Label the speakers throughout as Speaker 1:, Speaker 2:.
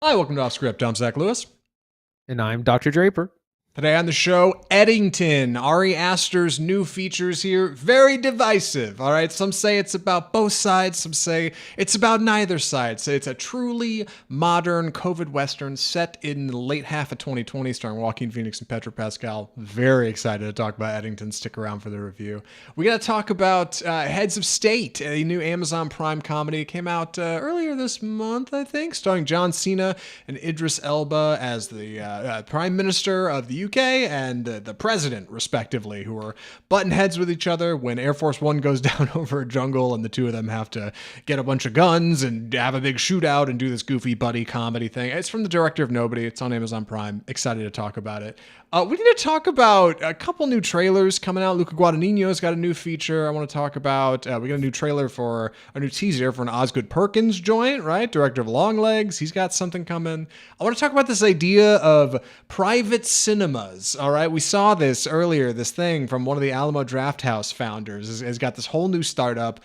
Speaker 1: Hi, welcome to Off Script. I'm Zach Lewis.
Speaker 2: And I'm Dr. Draper.
Speaker 1: Today on the show, Eddington. Ari Aster's new features here. Very divisive, all right? Some say it's about both sides. Some say it's about neither side. So it's a truly modern COVID Western set in the late half of 2020 starring Joaquin Phoenix and Pedro Pascal. Very excited to talk about Eddington. Stick around for the review. We got to talk about Heads of State, a new Amazon Prime comedy. It came out earlier this month, I think, starring John Cena and Idris Elba as the Prime Minister of the UK and the president, respectively, who are butting heads with each other when Air Force One goes down over a jungle and the two of them have to get a bunch of guns and have a big shootout and do this goofy buddy comedy thing. It's from the director of Nobody. It's on Amazon Prime. Excited to talk about it. We need to talk about a couple new trailers coming out. Luca Guadagnino's got a new feature I want to talk about. We got a new trailer for a new teaser for an Osgood Perkins joint, right? Director of Longlegs. He's got something coming. I want to talk about this idea of private cinemas, all right? We saw this earlier, this thing from one of the Alamo Drafthouse founders has got this whole new startup.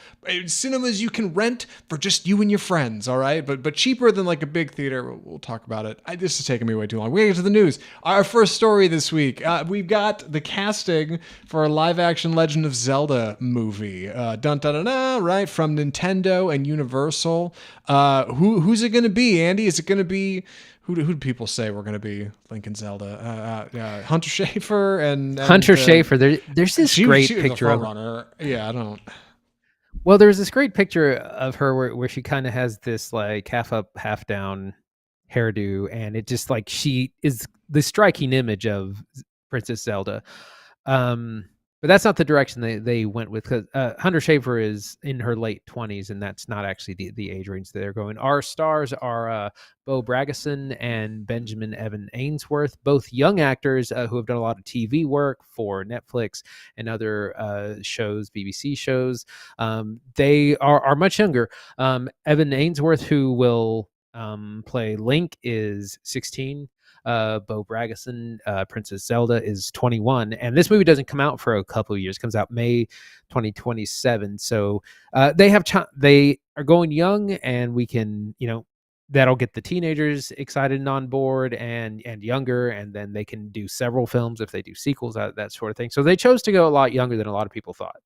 Speaker 1: Cinemas you can rent for just you and your friends, all right? But cheaper than like a big theater. We'll talk about it. This is taking me way too long. We're going to get to the news. Our first story this week, we've got the casting for a live-action Legend of Zelda movie. Dun dun dun dun, right? From Nintendo and Universal. Who's it going to be, Andy? Is it going to be... Who do people say we're going to be Link-and-Zelda? Hunter Schafer and
Speaker 2: Hunter Schafer. There's this great picture of
Speaker 1: her. Yeah, I don't...
Speaker 2: Well, there's this great picture of her where she kind of has this like half up, half down hairdo, and it just like she is the striking image of Princess Zelda. But that's not the direction they went with, because Hunter Schafer is in her late 20s, and that's not actually the age range that they're going. Our stars are Bo Bragason and Benjamin Evan Ainsworth, both young actors who have done a lot of TV work for Netflix and other shows, BBC shows. They are much younger. Evan Ainsworth, who will play Link, is 16. Bo Bragason, Princess Zelda, is 21, and this movie doesn't come out for a couple of years. It comes out May 2027. So they are going young, and we can, that'll get the teenagers excited and on board, and younger, and then they can do several films if they do sequels, that sort of thing. So they chose to go a lot younger than a lot of people thought.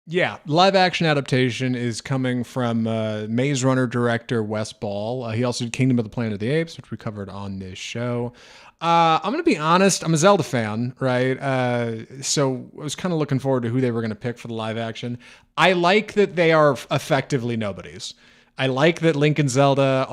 Speaker 1: Yeah, live action adaptation is coming from Maze Runner director Wes Ball. He also did Kingdom of the Planet of the Apes, which we covered on this show. I'm going to be honest, I'm a Zelda fan, right? So I was kind of looking forward to who they were going to pick for the live action. I like that they are effectively nobodies. I like that Link and Zelda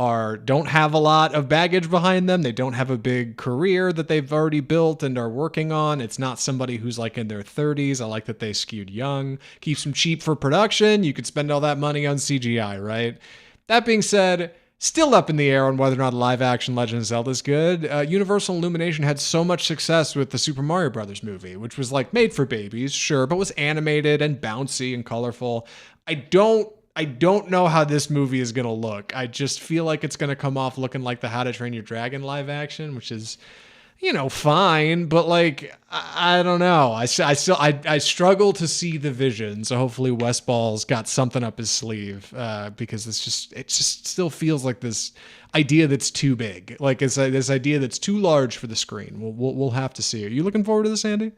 Speaker 1: don't have a lot of baggage behind them. They don't have a big career that they've already built and are working on. It's not somebody who's like in their 30s. I like that they skewed young. Keeps them cheap for production. You could spend all that money on CGI, right? That being said, still up in the air on whether or not live action Legend of Zelda is good. Universal Illumination had so much success with the Super Mario Brothers movie, which was like made for babies, sure, but was animated and bouncy and colorful. I don't know how this movie is going to look. I just feel like it's going to come off looking like the How to Train Your Dragon live action, which is, fine, but like, I don't know. I struggle to see the vision. So hopefully Wes Ball's got something up his sleeve, because it just still feels like this idea that's too big. Like it's this idea that's too large for the screen. We'll have to see. Are you looking forward to this, Andy?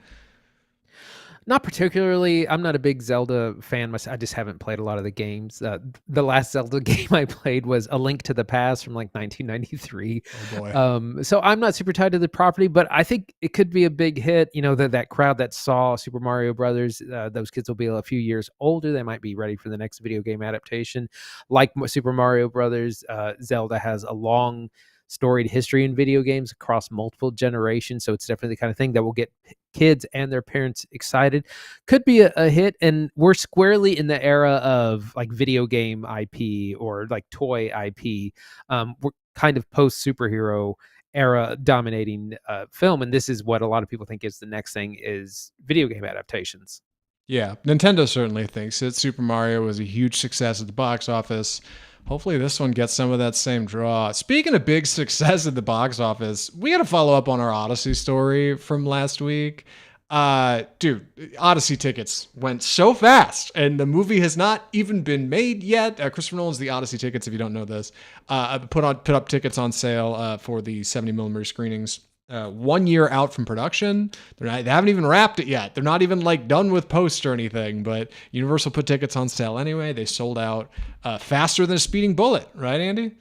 Speaker 2: Not particularly. I'm not a big Zelda fan myself. I just haven't played a lot of the games. The last Zelda game I played was A Link to the Past from like 1993.
Speaker 1: Oh boy.
Speaker 2: So I'm not super tied to the property, but I think it could be a big hit. That crowd that saw Super Mario Brothers, those kids will be a few years older. They might be ready for the next video game adaptation. Like Super Mario Brothers, Zelda has a long storied history in video games across multiple generations, so it's definitely the kind of thing that will get kids and their parents excited. Could be a hit, and we're squarely in the era of like video game IP or like toy IP. We're kind of post superhero era dominating film, and this is what a lot of people think is the next thing, is video game adaptations.
Speaker 1: Yeah, Nintendo certainly thinks it. Super Mario was a huge success at the box office. Hopefully this one gets some of that same draw. Speaking of big success at the box office, we got to follow up on our Odyssey story from last week. Dude, Odyssey tickets went so fast, and the movie has not even been made yet. Christopher Nolan's The Odyssey tickets, if you don't know this, put up tickets on sale for the 70mm screenings. 1 year out from production. They haven't even wrapped it yet. They're not even like done with post or anything, but Universal put tickets on sale anyway. They sold out faster than a speeding bullet, right, Andy?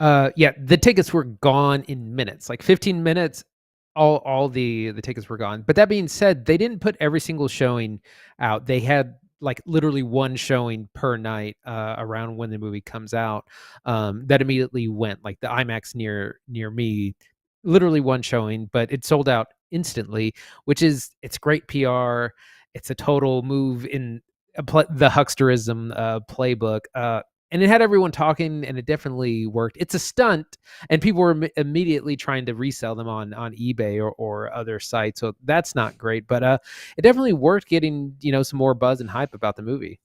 Speaker 2: Yeah, the tickets were gone in minutes, like 15 minutes. All the tickets were gone. But that being said, they didn't put every single showing out. They had like literally one showing per night around when the movie comes out. That immediately went, like the IMAX near me, literally one showing, but it sold out instantly, which is, it's great PR. It's a total move in the hucksterism playbook. And it had everyone talking, and it definitely worked. It's a stunt, and people were immediately trying to resell them on eBay or other sites. So that's not great, but it definitely worked getting, some more buzz and hype about the movie.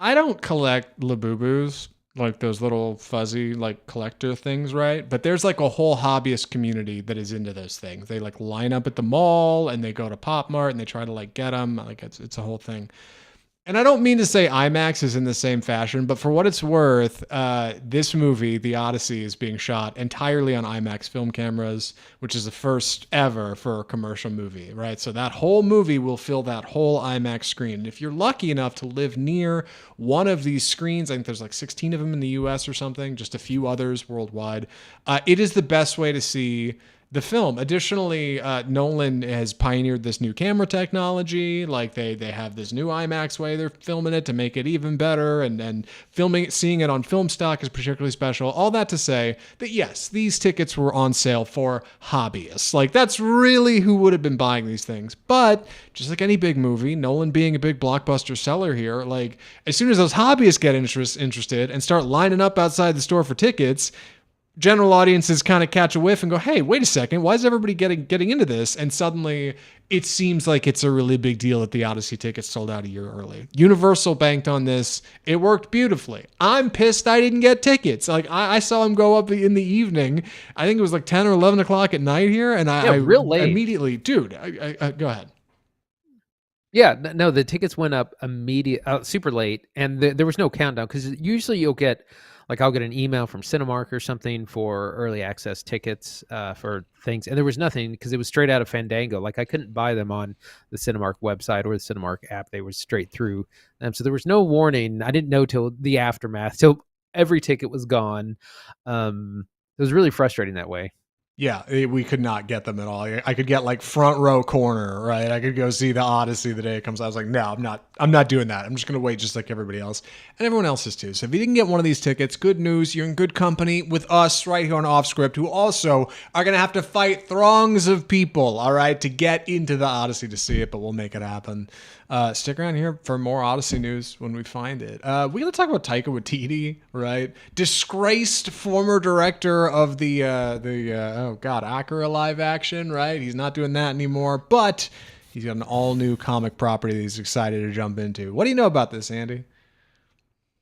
Speaker 1: I don't collect Labubus, like those little fuzzy like collector things, right? But there's like a whole hobbyist community that is into those things. They like line up at the mall and they go to Pop Mart and they try to like get them. Like it's a whole thing. And I don't mean to say IMAX is in the same fashion, but for what it's worth, this movie, The Odyssey, is being shot entirely on IMAX film cameras, which is the first ever for a commercial movie, right? So that whole movie will fill that whole IMAX screen. And if you're lucky enough to live near one of these screens, I think there's like 16 of them in the US or something, just a few others worldwide, it is the best way to see the film. Additionally, Nolan has pioneered this new camera technology. Like they have this new IMAX way they're filming it to make it even better, and seeing it on film stock is particularly special. All that to say that yes, these tickets were on sale for hobbyists. Like that's really who would have been buying these things. But just like any big movie, Nolan being a big blockbuster seller here, like as soon as those hobbyists get interested and start lining up outside the store for tickets, general audiences kind of catch a whiff and go, hey, wait a second, why is everybody getting into this? And suddenly it seems like it's a really big deal that the Odyssey tickets sold out a year early. Universal banked on this. It worked beautifully. I'm pissed I didn't get tickets. Like I saw them go up in the evening. I think it was like 10 or 11 o'clock at night here. And I
Speaker 2: real late.
Speaker 1: Immediately, dude, I go ahead.
Speaker 2: Yeah, no, the tickets went up super late, and there was no countdown, because usually you'll get, like I'll get an email from Cinemark or something for early access tickets for things. And there was nothing, because it was straight out of Fandango. Like I couldn't buy them on the Cinemark website or the Cinemark app. They were straight through. So there was no warning. I didn't know till the aftermath, till every ticket was gone. It was really frustrating that way.
Speaker 1: Yeah, we could not get them at all. I could get like front row corner, right? I could go see the Odyssey the day it comes out. I was like, no, I'm not doing that. I'm just going to wait just like everybody else. And everyone else is too. So if you didn't get one of these tickets, good news. You're in good company with us right here on Off Script, who also are going to have to fight throngs of people, all right, to get into the Odyssey to see it, but we'll make it happen. Stick around here for more Odyssey news when we find it. We're going to talk about Taika Waititi, right? Disgraced former director of the Akira live action, right? He's not doing that anymore, but he's got an all new comic property that he's excited to jump into. What do you know about this, Andy?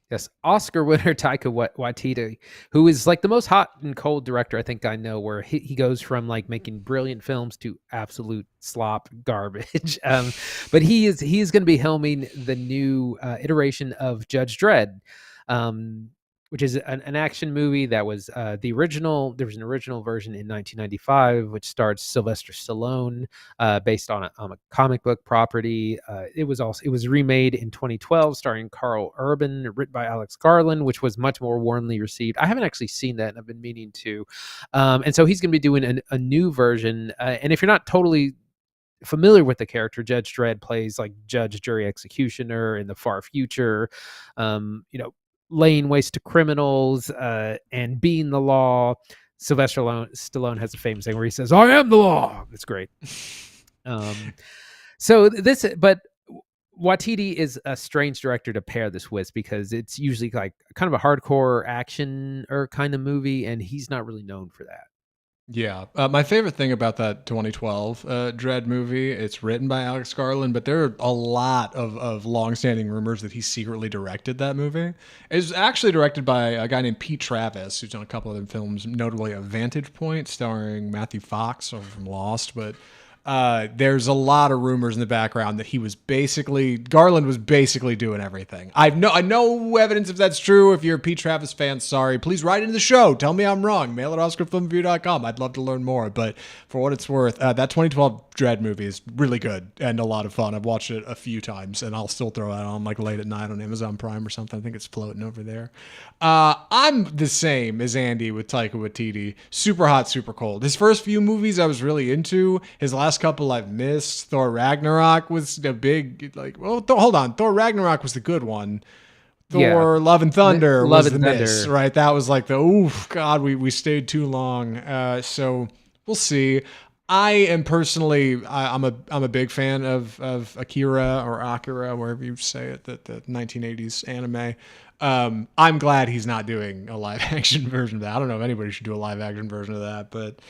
Speaker 2: Yes, Oscar winner Taika Waititi, who is like the most hot and cold director I think I know, where he goes from like making brilliant films to absolute slop garbage. But he is going to be helming the new iteration of Judge Dredd, which is an action movie that was the original. There was an original version in 1995, which starred Sylvester Stallone, based on a comic book property. It was remade in 2012, starring Carl Urban, written by Alex Garland, which was much more warmly received. I haven't actually seen that, and I've been meaning to. And so he's going to be doing a new version. And if you're not totally familiar with the character, Judge Dredd plays like judge, jury, executioner in the far future. Laying waste to criminals and being the law. Sylvester Stallone has a famous thing where he says, "I am the law." It's great. But Waititi is a strange director to pair this with, because it's usually like kind of a hardcore action or kind of movie, and he's not really known for that.
Speaker 1: Yeah. My favorite thing about that 2012 Dredd movie, it's written by Alex Garland, but there are a lot of long-standing rumors that he secretly directed that movie. It's actually directed by a guy named Pete Travis, who's done a couple of films, notably A Vantage Point, starring Matthew Fox from Lost. But there's a lot of rumors in the background that Garland was basically doing everything. I have no evidence if that's true. If you're a Pete Travis fan, sorry. Please write into the show. Tell me I'm wrong. Mail at OscarFilmReview.com. I'd love to learn more. But for what it's worth, that 2012 Dredd movie is really good and a lot of fun. I've watched it a few times, and I'll still throw it on like late at night on Amazon Prime or something. I think it's floating over there. I'm the same as Andy with Taika Waititi. Super hot, super cold. His first few movies I was really into. His last couple I've missed. Thor Ragnarok was a big, hold on. Thor Ragnarok was the good one. Thor Love and Thunder was the miss, right? That was like God, we stayed too long. So we'll see. I am personally, I'm a big fan of Akira or Akira, wherever you say it, the 1980s anime. I'm glad he's not doing a live action version of that. I don't know if anybody should do a live action version of that, but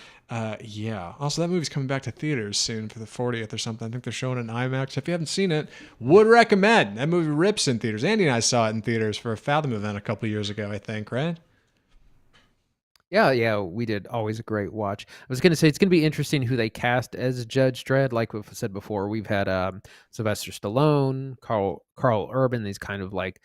Speaker 1: yeah. Also, that movie's coming back to theaters soon for the 40th or something. I think they're showing it in IMAX. If you haven't seen it, would recommend. That movie rips in theaters. Andy and I saw it in theaters for a Fathom event a couple years ago, I think, right?
Speaker 2: Yeah, we did. Always a great watch. I was going to say it's going to be interesting who they cast as Judge Dredd. Like we've said before, we've had Sylvester Stallone, Carl Urban, these kind of like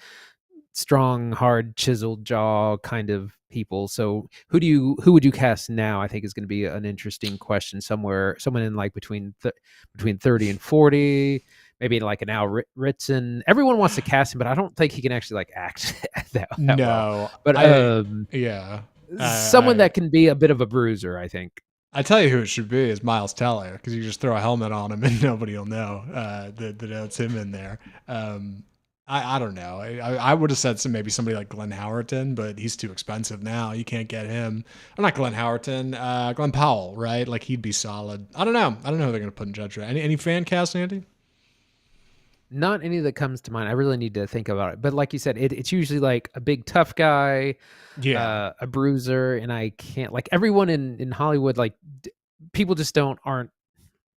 Speaker 2: strong, hard, chiseled jaw kind of people. So who would you cast now? I think is going to be an interesting question. Someone in like between 30 and 40. Maybe like an Al Ritson. Everyone wants to cast him, but I don't think he can actually like act that
Speaker 1: no
Speaker 2: well. But
Speaker 1: yeah.
Speaker 2: Someone that can be a bit of a bruiser, I think.
Speaker 1: I tell you who it should be is Miles Teller, because you just throw a helmet on him and nobody will know that it's him in there. I don't know. I would have said maybe somebody like Glenn Howerton, but he's too expensive now. You can't get him. Or not Glenn Howerton, Glenn Powell, right? Like he'd be solid. I don't know who they're going to put in Judge Dredd. Any fan cast, Andy?
Speaker 2: Not any that comes to mind. I really need to think about it. But like you said, it's usually like a big tough guy, a bruiser, and I can't like everyone in Hollywood. Like people just aren't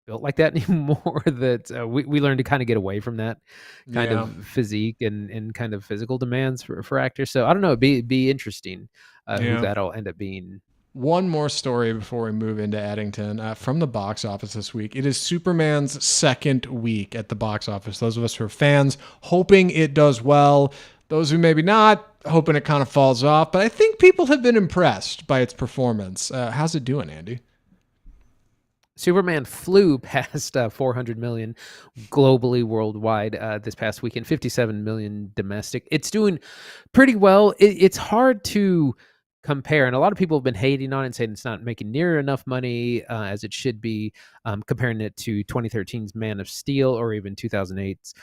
Speaker 2: built like that anymore. That we learned to kind of get away from that kind of physique and kind of physical demands for actors. So I don't know. It'd be interesting who that'll end up being.
Speaker 1: One more story before we move into Eddington from the box office this week. It is Superman's second week at the box office. Those of us who are fans hoping it does well. Those who maybe not, hoping it kind of falls off. But I think people have been impressed by its performance. How's it doing, Andy?
Speaker 2: Superman flew past 400 million globally, worldwide this past weekend, 57 million domestic. It's doing pretty well. It's hard to compare, and a lot of people have been hating on it and saying it's not making near enough money as it should be, comparing it to 2013's Man of Steel or even 2008's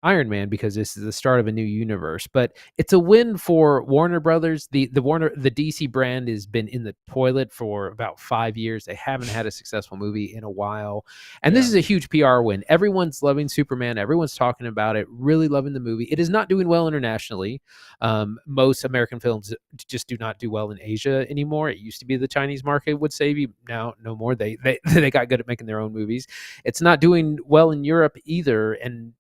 Speaker 2: Iron Man, because this is the start of a new universe. But it's a win for Warner Brothers. The DC brand has been in the toilet for about 5 years. They haven't had a successful movie in a while, and this is a huge PR win. Everyone's loving Superman. Everyone's talking about it, really loving the movie. It is not doing well internationally. Most American films just do not do well in Asia anymore. It used to be the Chinese market would save you. Now, no more. They got good at making their own movies. It's not doing well in Europe either, and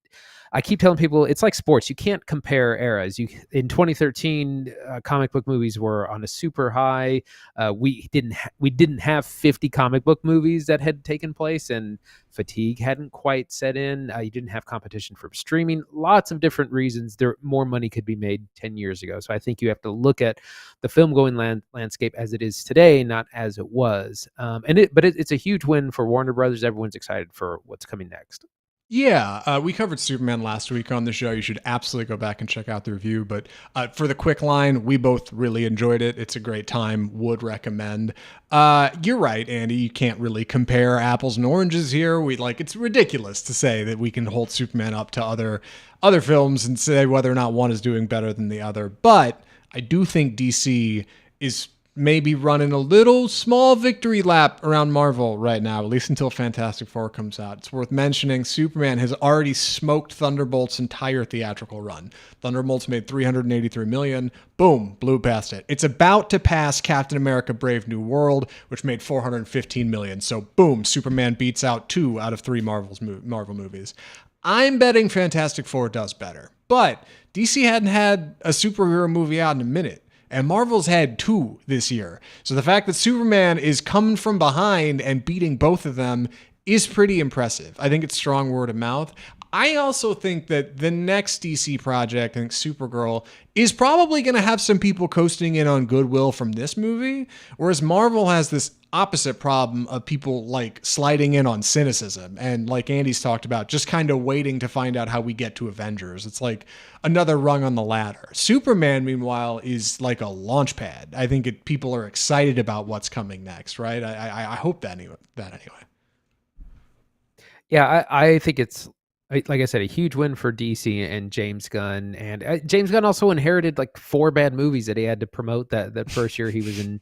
Speaker 2: I keep telling people it's like sports. You can't compare eras. In 2013, comic book movies were on a super high. We didn't have 50 comic book movies that had taken place, and fatigue hadn't quite set in. You didn't have competition from streaming. Lots of different reasons. More money could be made 10 years ago. So I think you have to look at the film going landscape as it is today, not as it was. But it's a huge win for Warner Brothers. Everyone's excited for what's coming next.
Speaker 1: Yeah, we covered Superman last week on the show. You should absolutely go back and check out the review. But for the quick line, we both really enjoyed it. It's a great time. Would recommend. You're right, Andy. You can't really compare apples and oranges here. It's ridiculous to say that we can hold Superman up to other films and say whether or not one is doing better than the other. But I do think DC is maybe running a little small victory lap around Marvel right now, at least until Fantastic Four comes out. It's worth mentioning Superman has already smoked Thunderbolt's entire theatrical run. Thunderbolts made $383 million. Boom, blew past it. It's about to pass Captain America Brave New World, which made $415 million. So boom, Superman beats out 2 out of 3 Marvel movies. I'm betting Fantastic Four does better. But DC hadn't had a superhero movie out in a minute. And Marvel's had 2 this year. So the fact that Superman is coming from behind and beating both of them is pretty impressive. I think it's strong word of mouth. I also think that the next DC project, I think Supergirl, is probably going to have some people coasting in on goodwill from this movie, whereas Marvel has this opposite problem of people like sliding in on cynicism and, like Andy's talked about, just kind of waiting to find out how we get to Avengers. It's like another rung on the ladder. Superman, meanwhile, is like a launch pad. I think people are excited about what's coming next, right? I hope that anyway.
Speaker 2: Yeah, I think it's, like I said, a huge win for DC and James Gunn. And James Gunn also inherited like 4 bad movies that he had to promote that first year he was in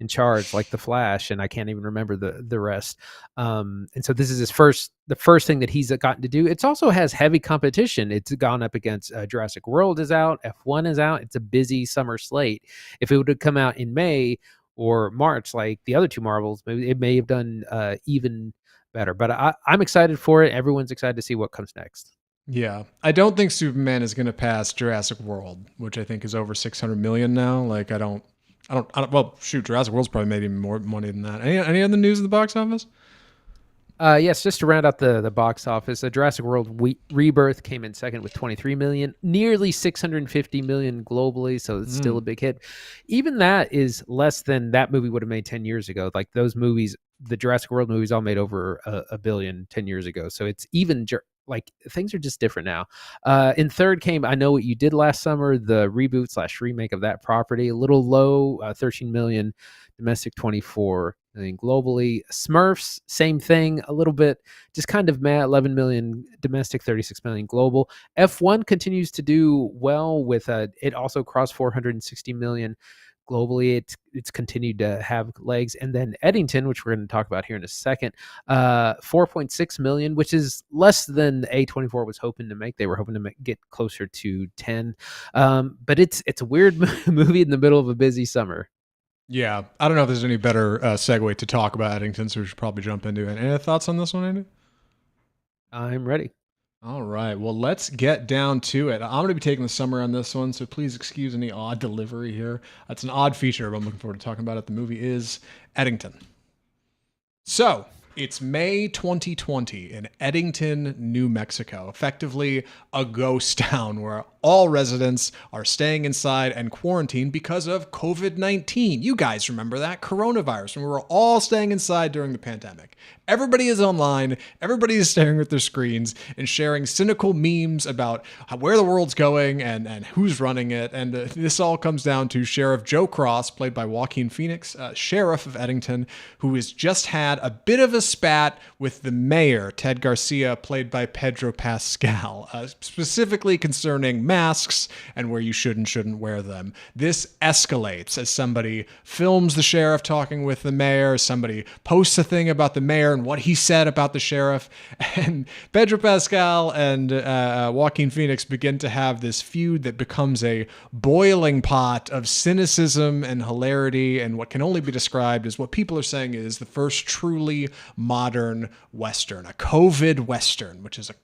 Speaker 2: charge, like The Flash, and I can't even remember the rest. And so this is the first thing that he's gotten to do. It also has heavy competition. It's gone up against Jurassic World is out, F1 is out. It's a busy summer slate. If it would have come out in May or March, like the other 2 Marvels, maybe it may have done even better. But I'm excited for it. Everyone's excited to see what comes next.
Speaker 1: Yeah, I don't think Superman is going to pass Jurassic World, which I think is over 600 million now. Like, I don't. Well, shoot, Jurassic World's probably made even more money than that. Any other news of the box office?
Speaker 2: Yes, just to round out the box office, Jurassic World Rebirth came in second with 23 million, nearly 650 million globally, so it's still a big hit. Even that is less than that movie would have made 10 years ago. Like those movies, the Jurassic World movies all made over a billion 10 years ago. So it's even like things are just different now. In third came I Know What You Did Last Summer, the reboot/remake of that property. A little low, 13 million domestic, 24 million globally. Smurfs, same thing, a little bit just kind of mad, 11 million domestic, 36 million global. F1 continues to do well with it also crossed 460 million globally. It's continued to have legs. And then Eddington, which we're going to talk about here in a second, 4.6 million, which is less than A24 was hoping to make. They were hoping to get closer to 10. But it's a weird movie in the middle of a busy summer.
Speaker 1: Yeah, I don't know if there's any better segue to talk about Eddington, so we should probably jump into it. Any thoughts on this one, Andy?
Speaker 2: I'm ready.
Speaker 1: All right, well, let's get down to it. I'm going to be taking the summer on this one, so please excuse any odd delivery here. It's an odd feature, but I'm looking forward to talking about it. The movie is Eddington. So, it's May 2020 in Eddington, New Mexico, effectively a ghost town where all residents are staying inside and quarantined because of COVID-19. You guys remember that? Coronavirus, when we were all staying inside during the pandemic. Everybody is online, everybody is staring at their screens and sharing cynical memes about where the world's going and who's running it. And this all comes down to Sheriff Joe Cross, played by Joaquin Phoenix, Sheriff of Eddington, who has just had a bit of a spat with the mayor, Ted Garcia, played by Pedro Pascal, specifically concerning masks and where you should and shouldn't wear them. This escalates as somebody films the sheriff talking with the mayor, somebody posts a thing about the mayor and what he said about the sheriff, and Pedro Pascal and Joaquin Phoenix begin to have this feud that becomes a boiling pot of cynicism and hilarity, and what can only be described as what people are saying is the first truly modern Western, a COVID Western, which is a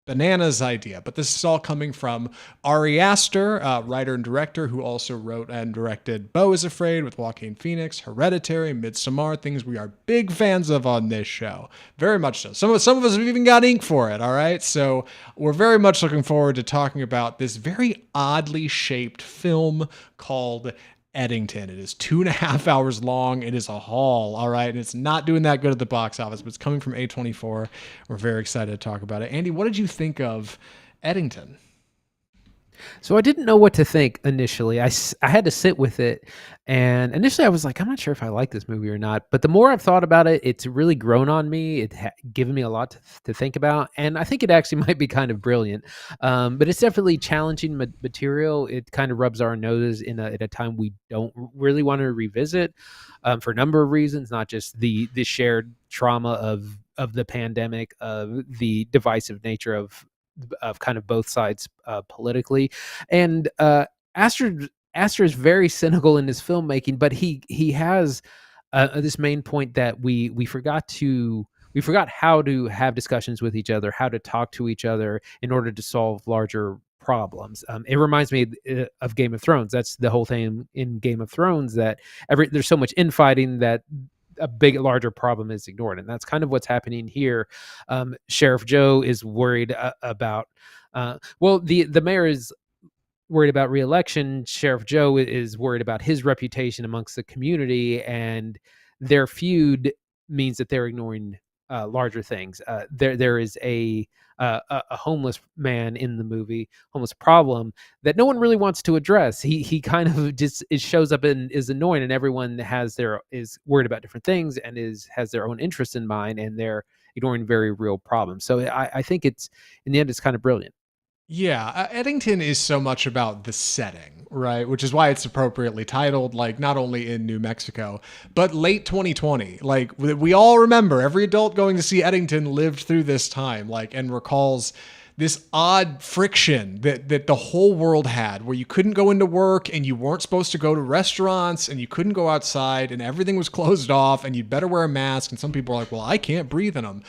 Speaker 1: bananas idea. But this is all coming from Ari Aster, writer and director, who also wrote and directed Beau is Afraid with Joaquin Phoenix, Hereditary, Midsommar, things we are big fans of on this show. Very much so. Some of us have even got ink for it, all right? So we're very much looking forward to talking about this very oddly shaped film called Eddington. It is 2.5 hours long. It is a haul, all right? And it's not doing that good at the box office, but it's coming from A24. We're very excited to talk about it. Andy, what did you think of Eddington?
Speaker 2: So I didn't know what to think initially. I had to sit with it. And initially I was like, I'm not sure if I like this movie or not. But the more I've thought about it, it's really grown on me. It's given me a lot to think about. And I think it actually might be kind of brilliant. But it's definitely challenging material. It kind of rubs our noses at a time we don't really want to revisit for a number of reasons, not just the shared trauma of the pandemic, of the divisive nature of kind of both sides politically. And Aster is very cynical in his filmmaking, but he has this main point that we forgot how to have discussions with each other, how to talk to each other in order to solve larger problems. It reminds me of Game of Thrones. That's the whole thing in Game of Thrones, that there's so much infighting that a larger problem is ignored, and that's kind of what's happening here. Sheriff Joe is worried about. Well, the mayor is worried about reelection. Sheriff Joe is worried about his reputation amongst the community, and their feud means that they're ignoring larger things. There is a homeless man in the movie, homeless problem that no one really wants to address. He kind of just it shows up and is annoying, and everyone is worried about different things and has their own interest in mind, and they're ignoring very real problems. So I think it's in the end it's kind of brilliant.
Speaker 1: Yeah, Eddington is so much about the setting, right? Which is why it's appropriately titled, like, not only in New Mexico, but late 2020. Like, we all remember, every adult going to see Eddington lived through this time, like, and recalls this odd friction that the whole world had, where you couldn't go into work and you weren't supposed to go to restaurants and you couldn't go outside and everything was closed off and you'd better wear a mask. And some people are like, well, I can't breathe in them.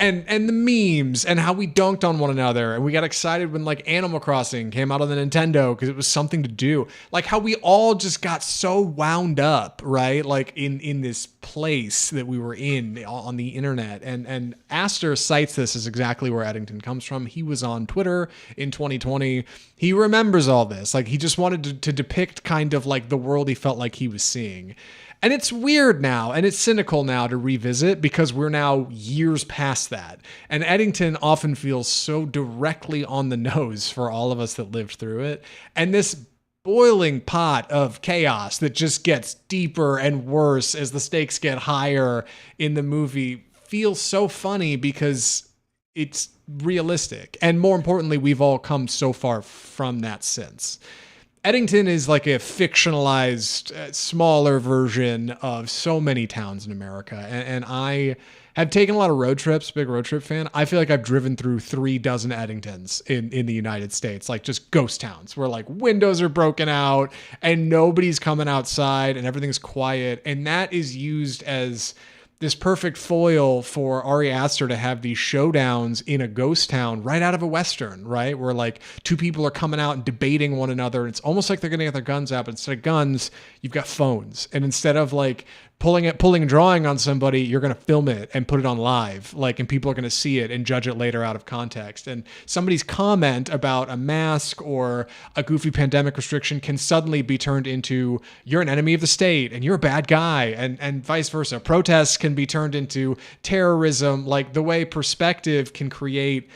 Speaker 1: And the memes and how we dunked on one another and we got excited when like Animal Crossing came out on the Nintendo because it was something to do. Like how we all just got so wound up, right? Like in this place that we were in on the internet. And Aster cites this as exactly where Eddington comes from. He was on Twitter in 2020. He remembers all this. Like he just wanted to depict kind of like the world he felt like he was seeing. And it's weird now, and it's cynical now to revisit because we're now years past that. And Eddington often feels so directly on the nose for all of us that lived through it. And this boiling pot of chaos that just gets deeper and worse as the stakes get higher in the movie feels so funny because it's realistic. And more importantly, we've all come so far from that since. Eddington is like a fictionalized, smaller version of so many towns in America. And I have taken a lot of road trips, big road trip fan. I feel like I've driven through 36 Eddingtons in the United States, like just ghost towns where like windows are broken out and nobody's coming outside and everything's quiet. And that is used as this perfect foil for Ari Aster to have these showdowns in a ghost town right out of a Western, right? Where like two people are coming out and debating one another. And it's almost like they're going to get their guns out, but instead of guns, you've got phones. And instead of like pulling and drawing on somebody, you're going to film it and put it on live, like, and people are going to see it and judge it later out of context. And somebody's comment about a mask or a goofy pandemic restriction can suddenly be turned into, you're an enemy of the state and you're a bad guy, and vice versa. Protests can be turned into terrorism. Like the way perspective can create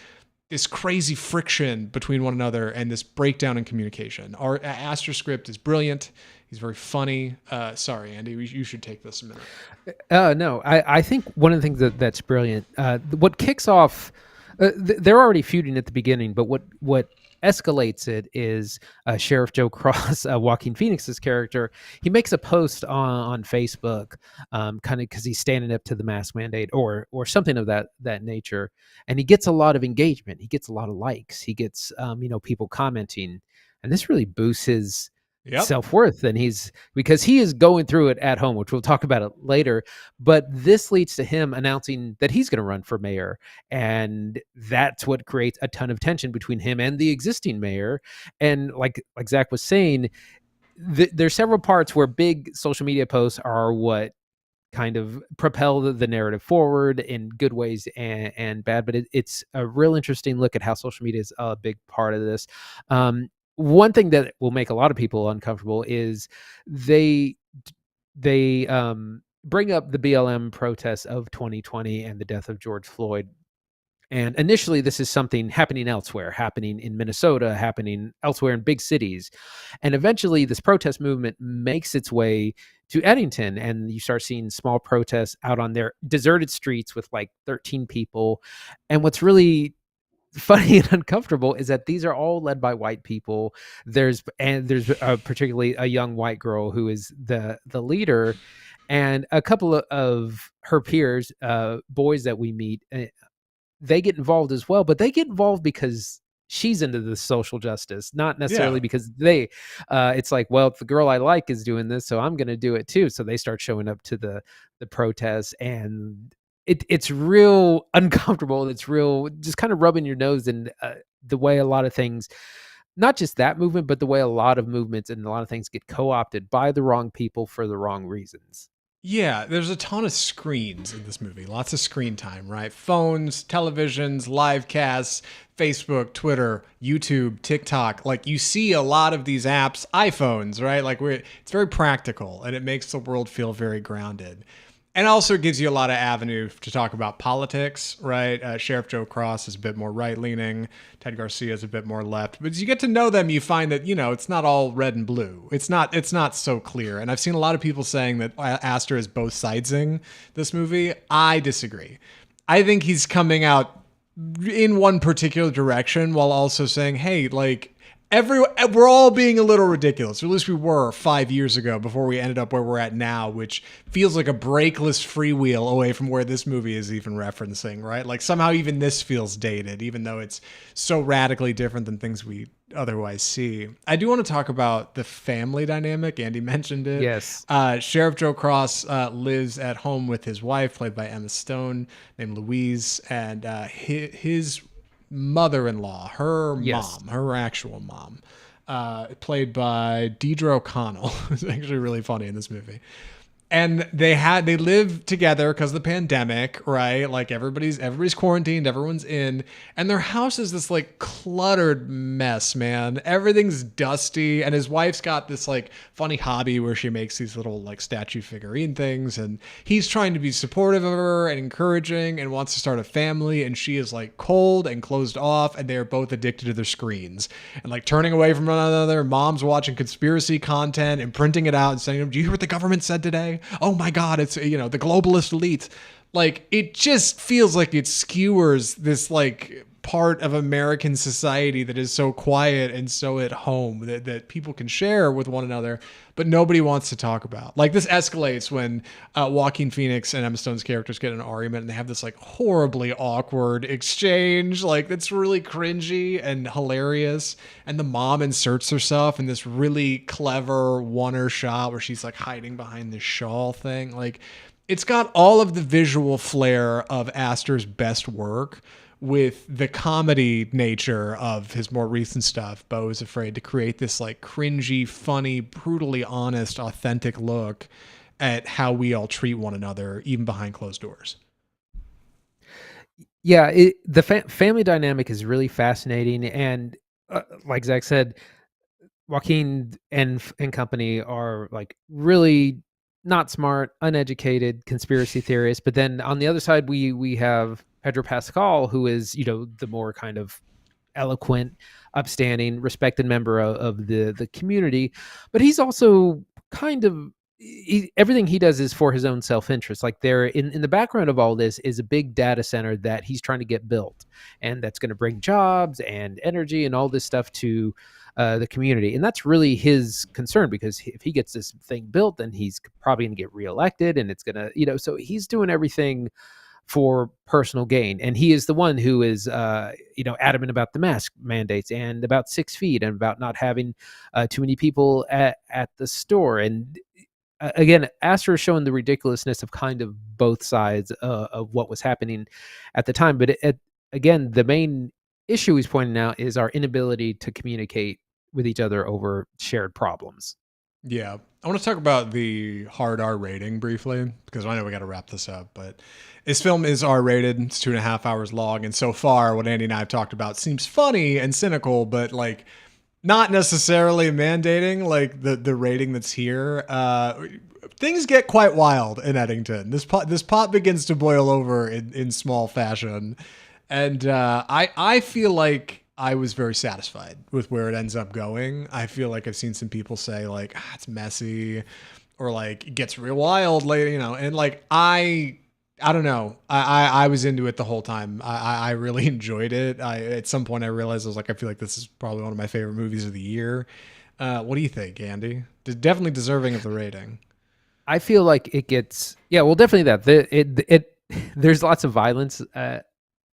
Speaker 1: this crazy friction between one another and this breakdown in communication. Our Aster script is brilliant. He's very funny. Sorry, Andy, you should take this a minute.
Speaker 2: No, I think one of the things that's brilliant, what kicks off, they're already feuding at the beginning, but what escalates it is Sheriff Joe Cross, Joaquin Phoenix's character. He makes a post on Facebook, kind of because he's standing up to the mask mandate or something of that nature, and he gets a lot of engagement. He gets a lot of likes. He gets people commenting, and this really boosts his self-worth. And because he is going through it at home, which we'll talk about it later, but this leads to him announcing that he's going to run for mayor, and that's what creates a ton of tension between him and the existing mayor. And like Zach was saying, there's several parts where big social media posts are what kind of propel the narrative forward in good ways and bad, but it's a real interesting look at how social media is a big part of this. One thing that will make a lot of people uncomfortable is they bring up the BLM protests of 2020 and the death of George Floyd. And initially, this is something happening elsewhere, happening in Minnesota, happening elsewhere in big cities. And eventually, this protest movement makes its way to Eddington, and you start seeing small protests out on their deserted streets with like 13 people. And what's really funny and uncomfortable is that these are all led by white people. There's particularly a young white girl who is the leader, and a couple of her peers, boys that we meet, they get involved as well, but they get involved because she's into the social justice, not necessarily because it's like, well, if the girl I like is doing this, so I'm going to do it too. So they start showing up to the protests, and it's real uncomfortable. It's real just kind of rubbing your nose in the way a lot of things, not just that movement, but the way a lot of movements and a lot of things get co-opted by the wrong people for the wrong reasons.
Speaker 1: Yeah, there's a ton of screens in this movie. Lots of screen time, right? Phones, televisions, live casts, Facebook, Twitter, YouTube, TikTok. Like you see a lot of these apps, iPhones, right? Like it's very practical and it makes the world feel very grounded. And also gives you a lot of avenue to talk about politics, right? Sheriff Joe Cross is a bit more right leaning. Ted Garcia is a bit more left. But as you get to know them, you find that it's not all red and blue. It's not so clear. And I've seen a lot of people saying that Aster is both sidesing this movie. I disagree. I think he's coming out in one particular direction while also saying, hey, like we're all being a little ridiculous. Or at least we were 5 years ago before we ended up where we're at now, which feels like a brakeless freewheel away from where this movie is even referencing, right? Like somehow even this feels dated, even though it's so radically different than things we otherwise see. I do want to talk about the family dynamic. Andy mentioned it.
Speaker 2: Yes.
Speaker 1: Sheriff Joe Cross lives at home with his wife, played by Emma Stone, named Louise, and his mother-in-law, her mom, her actual mom, played by Deidre O'Connell, who's actually really funny in this movie. And they live together because of the pandemic, right? Like everybody's quarantined, everyone's in, and their house is this like cluttered mess, man. Everything's dusty, and his wife's got this like funny hobby where she makes these little like statue figurine things, and he's trying to be supportive of her and encouraging and wants to start a family, and she is like cold and closed off, and they're both addicted to their screens and like turning away from one another. Mom's watching conspiracy content and printing it out and saying, "Do you hear what the government said today? Oh my God, it's, the globalist elite." Like, it just feels like it skewers this, like, part of American society that is so quiet and so at home that people can share with one another, but nobody wants to talk about. Like, this escalates when Joaquin Phoenix and Emma Stone's characters get in an argument and they have this, like, horribly awkward exchange. Like, that's really cringy and hilarious. And the mom inserts herself in this really clever one-er shot where she's, like, hiding behind this shawl thing. Like, it's got all of the visual flair of Aster's best work with the comedy nature of his more recent stuff. Beau is Afraid, to create this like cringy, funny, brutally honest, authentic look at how we all treat one another, even behind closed doors.
Speaker 2: Yeah, the family dynamic is really fascinating. And like Zach said, Joaquin and company are like really not smart, uneducated conspiracy theorists. But then on the other side, we have Pedro Pascal, who is, the more kind of eloquent, upstanding, respected member of the community. But he's also kind of, everything he does is for his own self-interest. Like there in the background of all this is a big data center that he's trying to get built, and that's going to bring jobs and energy and all this stuff to the community. And that's really his concern, because if he gets this thing built, then he's probably going to get reelected, and it's going to, so he's doing everything for personal gain. And he is the one who is, adamant about the mask mandates and about 6 feet and about not having too many people at the store. And again, Aster is showing the ridiculousness of kind of both sides of what was happening at the time. But again, the main issue he's pointing out is our inability to communicate with each other over shared problems.
Speaker 1: Yeah. I want to talk about the hard R rating briefly, because I know we got to wrap this up, but this film is R rated. It's 2.5 hours long. And so far, what Andy and I have talked about seems funny and cynical, but like not necessarily mandating like the rating that's here. Things get quite wild in Eddington. This pot begins to boil over in small fashion. And I feel like I was very satisfied with where it ends up going. I feel like I've seen some people say like, it's messy, or like it gets real wild later, and like I don't know. I was into it the whole time. I really enjoyed it. At some point I realized I feel like this is probably one of my favorite movies of the year. What do you think, Andy? Definitely deserving of the rating.
Speaker 2: I feel like it gets, definitely that. There's lots of violence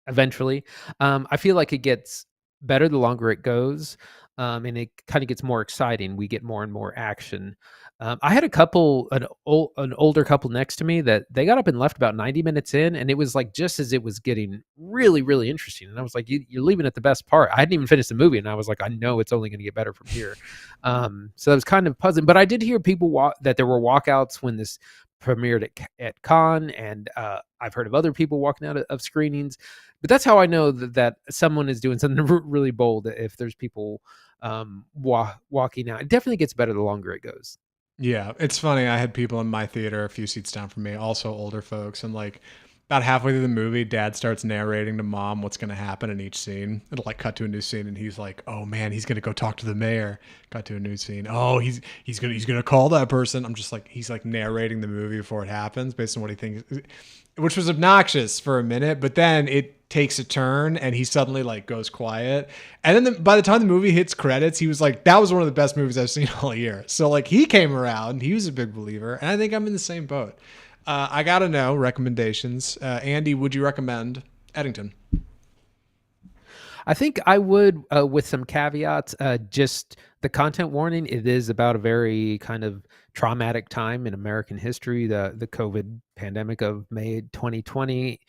Speaker 2: eventually. I fol like it gets better the longer it goes, and it kind of gets more exciting. We get more and more action. I had an older couple next to me that they got up and left about 90 minutes in, and it was like just as it was getting really, really interesting. And I was like, you're leaving at the best part. I hadn't even finished the movie, and I was like, I know it's only going to get better from here. So that was kind of puzzling. But I did hear people that there were walkouts when this premiered at Cannes, and I've heard of other people walking out of screenings. But that's how I know that someone is doing something really bold. If there's people walking out, it definitely gets better the longer it goes.
Speaker 1: Yeah, it's funny. I had people in my theater a few seats down from me, also older folks, and like about halfway through the movie, dad starts narrating to mom what's going to happen in each scene. It'll like cut to a new scene, and he's like, "Oh man, he's going to go talk to the mayor." Cut to a new scene. Oh, he's gonna call that person. I'm just like, he's like narrating the movie before it happens based on what he thinks, which was obnoxious for a minute, but then it takes a turn and he suddenly like goes quiet. And then by the time the movie hits credits, he was like, that was one of the best movies I've seen all year. So like he came around, he was a big believer. And I think I'm in the same boat. I got to know recommendations. Andy, would you recommend Eddington?
Speaker 2: I think I would, with some caveats, just the content warning. It is about a very kind of traumatic time in American history, the COVID pandemic of May 2020,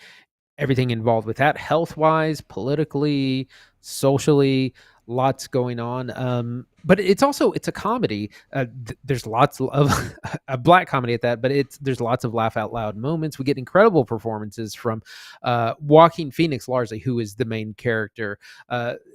Speaker 2: everything involved with that, health-wise, politically, socially, lots going on. But it's a comedy. There's lots of a black comedy at that, but there's lots of laugh out loud moments. We get incredible performances from Joaquin Phoenix, largely, who is the main character.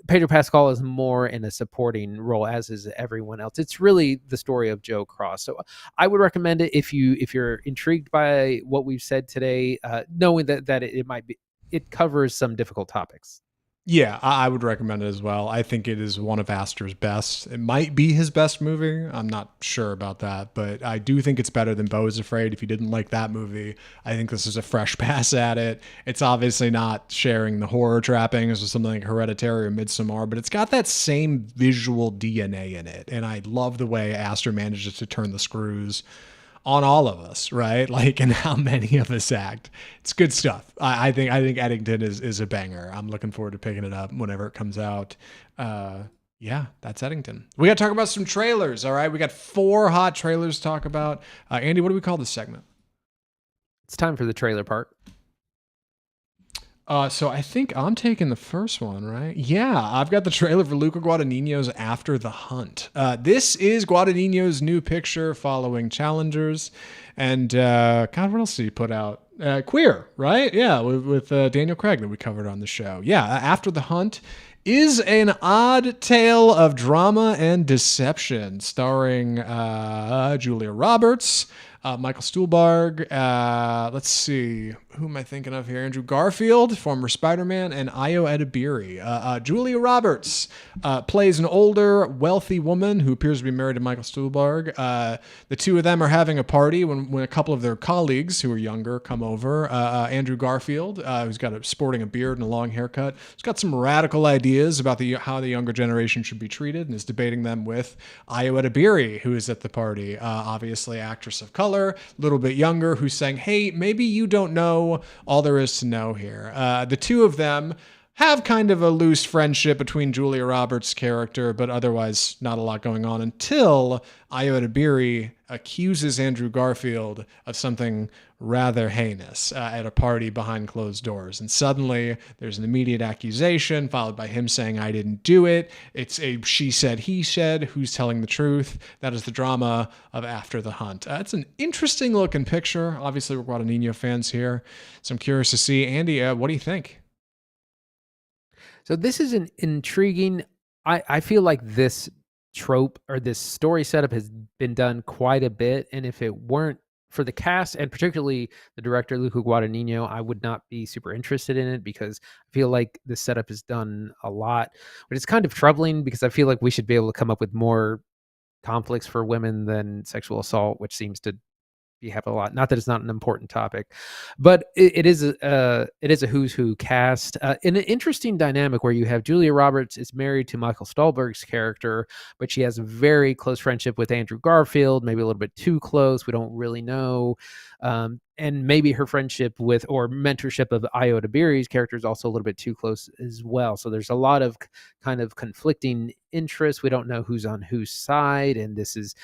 Speaker 2: Pedro Pascal is more in a supporting role, as is everyone else. It's really the story of Joe Cross. So I would recommend it if you're intrigued by what we've said today, knowing that it covers some difficult topics.
Speaker 1: Yeah, I would recommend it as well. I think it is one of Aster's best. It might be his best movie. I'm not sure about that, but I do think it's better than Beau is Afraid. If you didn't like that movie, I think this is a fresh pass at it. It's obviously not sharing the horror trappings of something like Hereditary or Midsommar, but it's got that same visual DNA in it. And I love the way Aster manages to turn the screws on all of us, right? Like, and how many of us act. It's good stuff. I think Eddington is a banger. I'm looking forward to picking it up whenever it comes out. Yeah, that's Eddington. We got to talk about some trailers. All right, we got 4 hot trailers to talk about. Andy, what do we call this segment?
Speaker 2: It's time for the trailer part.
Speaker 1: So I think I'm taking the first one, right? Yeah, I've got the trailer for Luca Guadagnino's After the Hunt. This is Guadagnino's new picture following Challengers. And God, what else did he put out? Queer, right? Yeah, with Daniel Craig that we covered on the show. Yeah, After the Hunt is an odd tale of drama and deception, starring Julia Roberts, Michael Stuhlbarg, let's see, who am I thinking of here? Andrew Garfield, former Spider-Man, and Ayo Edebiri. Julia Roberts plays an older, wealthy woman who appears to be married to Michael Stuhlbarg. The two of them are having a party when a couple of their colleagues who are younger come over. Andrew Garfield, who's sporting a beard and a long haircut, he's got some radical ideas about how the younger generation should be treated and is debating them with Ayo Edebiri, who is at the party, obviously actress of color, a little bit younger, who's saying, hey, maybe you don't know all there is to know here. The two of them have kind of a loose friendship between Julia Roberts' character, but otherwise not a lot going on until Ayo Edebiri accuses Andrew Garfield of something rather heinous at a party behind closed doors. And suddenly there's an immediate accusation followed by him saying, I didn't do it. It's a she said, he said, who's telling the truth. That is the drama of After the Hunt. It's an interesting looking picture. Obviously, we're Guadagnino fans here, so I'm curious to see. Andy, what do you think?
Speaker 2: So this is an intriguing. I feel like this trope or this story setup has been done quite a bit, and if it weren't for the cast and particularly the director Luca Guadagnino, I would not be super interested in it because I feel like the setup is done a lot. But it's kind of troubling because I feel like we should be able to come up with more conflicts for women than sexual assault, which seems to have a lot. Not that it's not an important topic, but it is a who's who cast in an interesting dynamic where you have Julia Roberts is married to Michael Stuhlbarg's character, but she has a very close friendship with Andrew Garfield, maybe a little bit too close. We don't really know. And maybe her friendship with or mentorship of Ayo Edebiri's character is also a little bit too close as well. So there's a lot of kind of conflicting interests. We don't know who's on whose side, and this is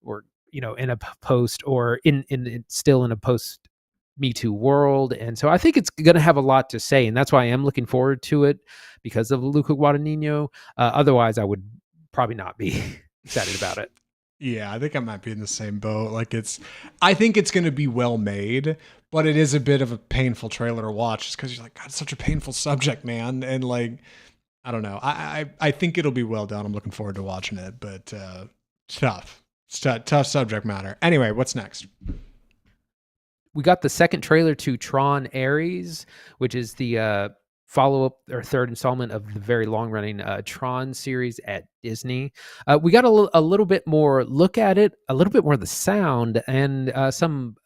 Speaker 2: we're in a post or in still in a post Me Too world. And so I think it's going to have a lot to say. And that's why I am looking forward to it because of Luca Guadagnino. Otherwise, I would probably not be excited about it.
Speaker 1: Yeah, I think I might be in the same boat. I think it's going to be well made, but it is a bit of a painful trailer to watch just because you're like, God, it's such a painful subject, man. And like, I don't know. I think it'll be well done. I'm looking forward to watching it, but tough. Tough subject matter. Anyway, what's next?
Speaker 2: We got the second trailer to Tron Ares, which is the follow-up or third installment of the very long-running Tron series at Disney. We got a little bit more look at it, a little bit more of the sound, and some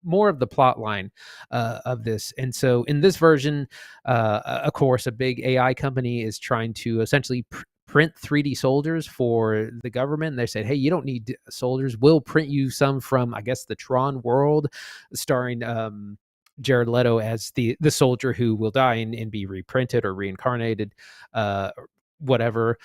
Speaker 2: more of the plot line of this. And so in this version, of course, a big AI company is trying to essentially print 3D soldiers for the government. They said, hey, you don't need soldiers. We'll print you some from, I guess, the Tron world, starring Jared Leto as the soldier who will die and be reprinted or reincarnated, whatever.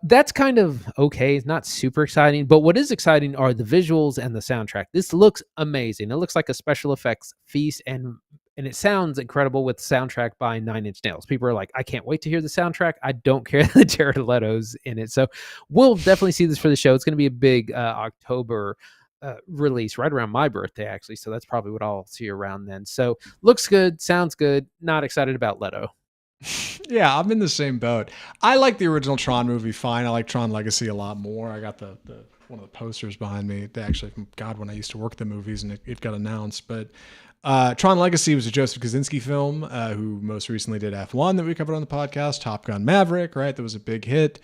Speaker 2: That's kind of okay. It's not super exciting, but what is exciting are the visuals and the soundtrack. This looks amazing. It looks like a special effects feast, and it sounds incredible with soundtrack by Nine Inch Nails. People are like, I can't wait to hear the soundtrack. I don't care that Jared Leto's in it. So we'll definitely see this for the show. It's going to be a big October release right around my birthday, actually. So that's probably what I'll see around then. So looks good, sounds good. Not excited about Leto.
Speaker 1: Yeah, I'm in the same boat. I like the original Tron movie fine. I like Tron Legacy a lot more. I got the one of the posters behind me. They actually, God, when I used to work the movies and it got announced. But Tron Legacy was a Joseph Kosinski film, who most recently did F1 that we covered on the podcast, Top Gun Maverick, right? That was a big hit.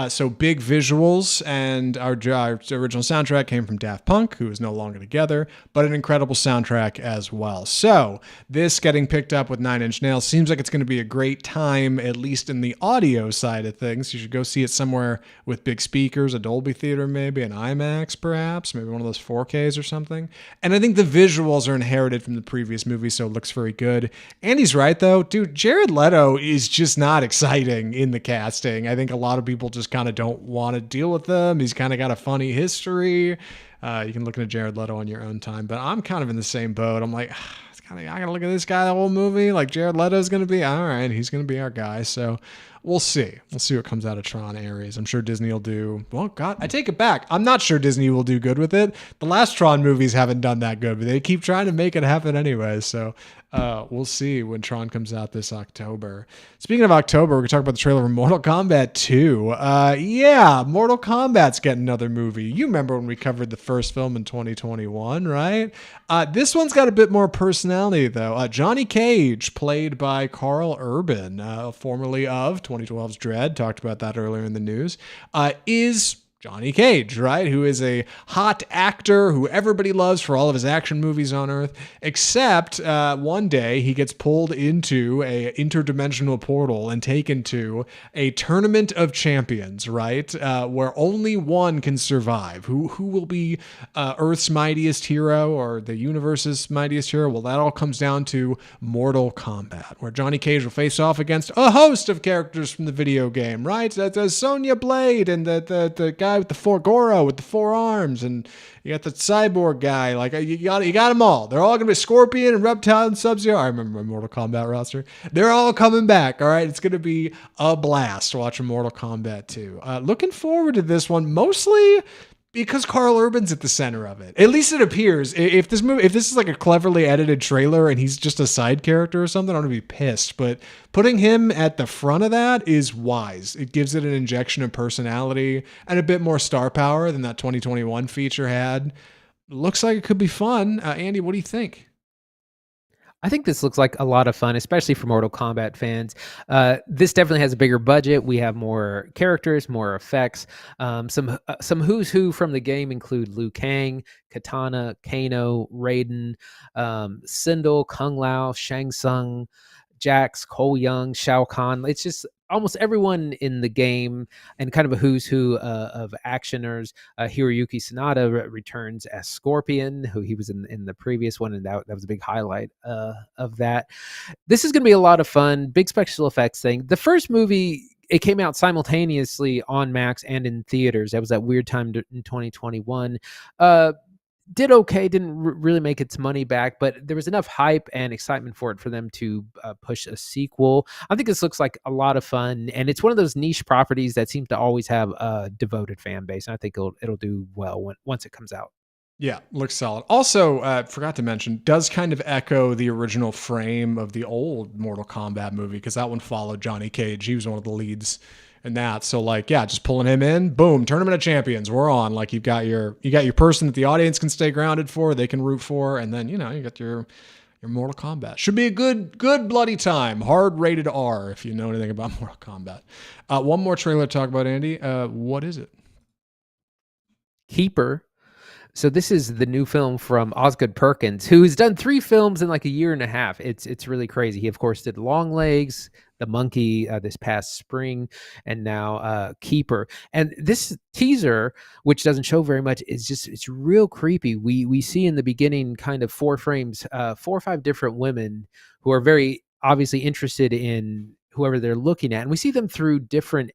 Speaker 1: So big visuals, and our original soundtrack came from Daft Punk, who is no longer together, but an incredible soundtrack as well. So this getting picked up with Nine Inch Nails seems like it's going to be a great time, at least in the audio side of things. You should go see it somewhere with big speakers, a Dolby Theater maybe, an IMAX perhaps, maybe one of those 4Ks or something. And I think the visuals are inherited from the previous movie, so it looks very good. Andy's right, though. Dude, Jared Leto is just not exciting in the casting. I think a lot of people just kind of don't want to deal with him. He's kind of got a funny history. You can look into Jared Leto on your own time, but I'm kind of in the same boat. I'm like, it's kind of, I gotta look at this guy the whole movie. Like, Jared Leto's gonna be all right. He's gonna be our guy. So we'll see. We'll see what comes out of Tron Ares. I'm sure Disney will do. Well, God, I take it back. I'm not sure Disney will do good with it. The last Tron movies haven't done that good, but they keep trying to make it happen anyway. So we'll see when Tron comes out this October. Speaking of October, we're going to talk about the trailer for Mortal Kombat 2. Yeah, Mortal Kombat's getting another movie. You remember when we covered the first film in 2021, right? This one's got a bit more personality, though. Johnny Cage, played by Carl Urban, formerly of 2012's Dredd, talked about that earlier in the news, is Johnny Cage, right? Who is a hot actor who everybody loves for all of his action movies on Earth, except one day he gets pulled into a interdimensional portal and taken to a tournament of champions, right? Where only one can survive. Who will be Earth's mightiest hero or the universe's mightiest hero? Well, that all comes down to Mortal Kombat, where Johnny Cage will face off against a host of characters from the video game, right? That's Sonya Blade and the guy with the Goro with the four arms, and you got the cyborg guy. Like you got them all. They're all gonna be Scorpion and Reptile and Sub-Zero. I remember my Mortal Kombat roster. They're all coming back. All right, it's gonna be a blast watching Mortal Kombat 2. Looking forward to this one, mostly because Carl Urban's at the center of it. At least it appears. If this is like a cleverly edited trailer and he's just a side character or something, I'm gonna be pissed. But putting him at the front of that is wise. It gives it an injection of personality and a bit more star power than that 2021 feature had. Looks like it could be fun. Andy, what do you think?
Speaker 2: I think this looks like a lot of fun, especially for Mortal Kombat fans. This definitely has a bigger budget. We have more characters, more effects. Some who's who from the game include Liu Kang, Katana, Kano, Raiden, Sindel, Kung Lao, Shang Tsung, Jax, Cole Young, Shao Kahn. It's just almost everyone in the game, and kind of a who's who of actioners. Hiroyuki Sanada returns as Scorpion, who he was in the previous one, and that was a big highlight of that. This is going to be a lot of fun. Big special effects thing. The first movie, it came out simultaneously on Max and in theaters. That was that weird time in 2021. did okay, didn't really make its money back, but there was enough hype and excitement for it for them to push a sequel. I think this looks like a lot of fun, and it's one of those niche properties that seems to always have a devoted fan base. And I think it'll do well once it comes out.
Speaker 1: Yeah, looks solid. Also, forgot to mention, does kind of echo the original frame of the old Mortal Kombat movie, because that one followed Johnny Cage. He was one of the leads in that. So like, yeah, just pulling him in, boom, Tournament of Champions, we're on. Like you got your person that the audience can stay grounded for, they can root for, and then you got your Mortal Kombat. Should be a good bloody time. Hard rated R if you know anything about Mortal Kombat. One more trailer to talk about, Andy. What is it?
Speaker 2: Keeper. So this is the new film from Osgood Perkins, who's done 3 films in like a year and a half. It's really crazy. He of course did Longlegs, The Monkey this past spring, and now Keeper. And this teaser, which doesn't show very much, it's real creepy. We see in the beginning kind of 4 frames, 4 or 5 different women who are very obviously interested in whoever they're looking at, and we see them through different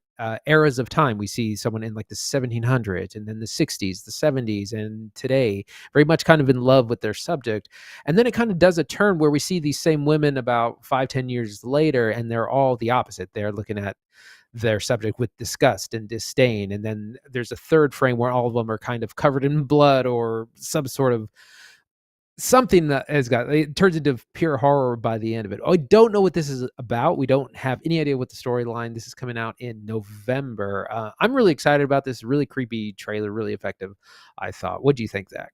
Speaker 2: eras of time. We see someone in like the 1700s, and then the 60s, the 70s, and today, very much kind of in love with their subject. And then it kind of does a turn where we see these same women about 5-10 years later, and they're all the opposite. They're looking at their subject with disgust and disdain. And then there's a third frame where all of them are kind of covered in blood or some sort of something that it turns into pure horror by the end of it. I don't know what this is about. We don't have any idea what the storyline. This is coming out in November. I'm really excited about this. Really creepy trailer, really effective, I thought. What do you think, Zach?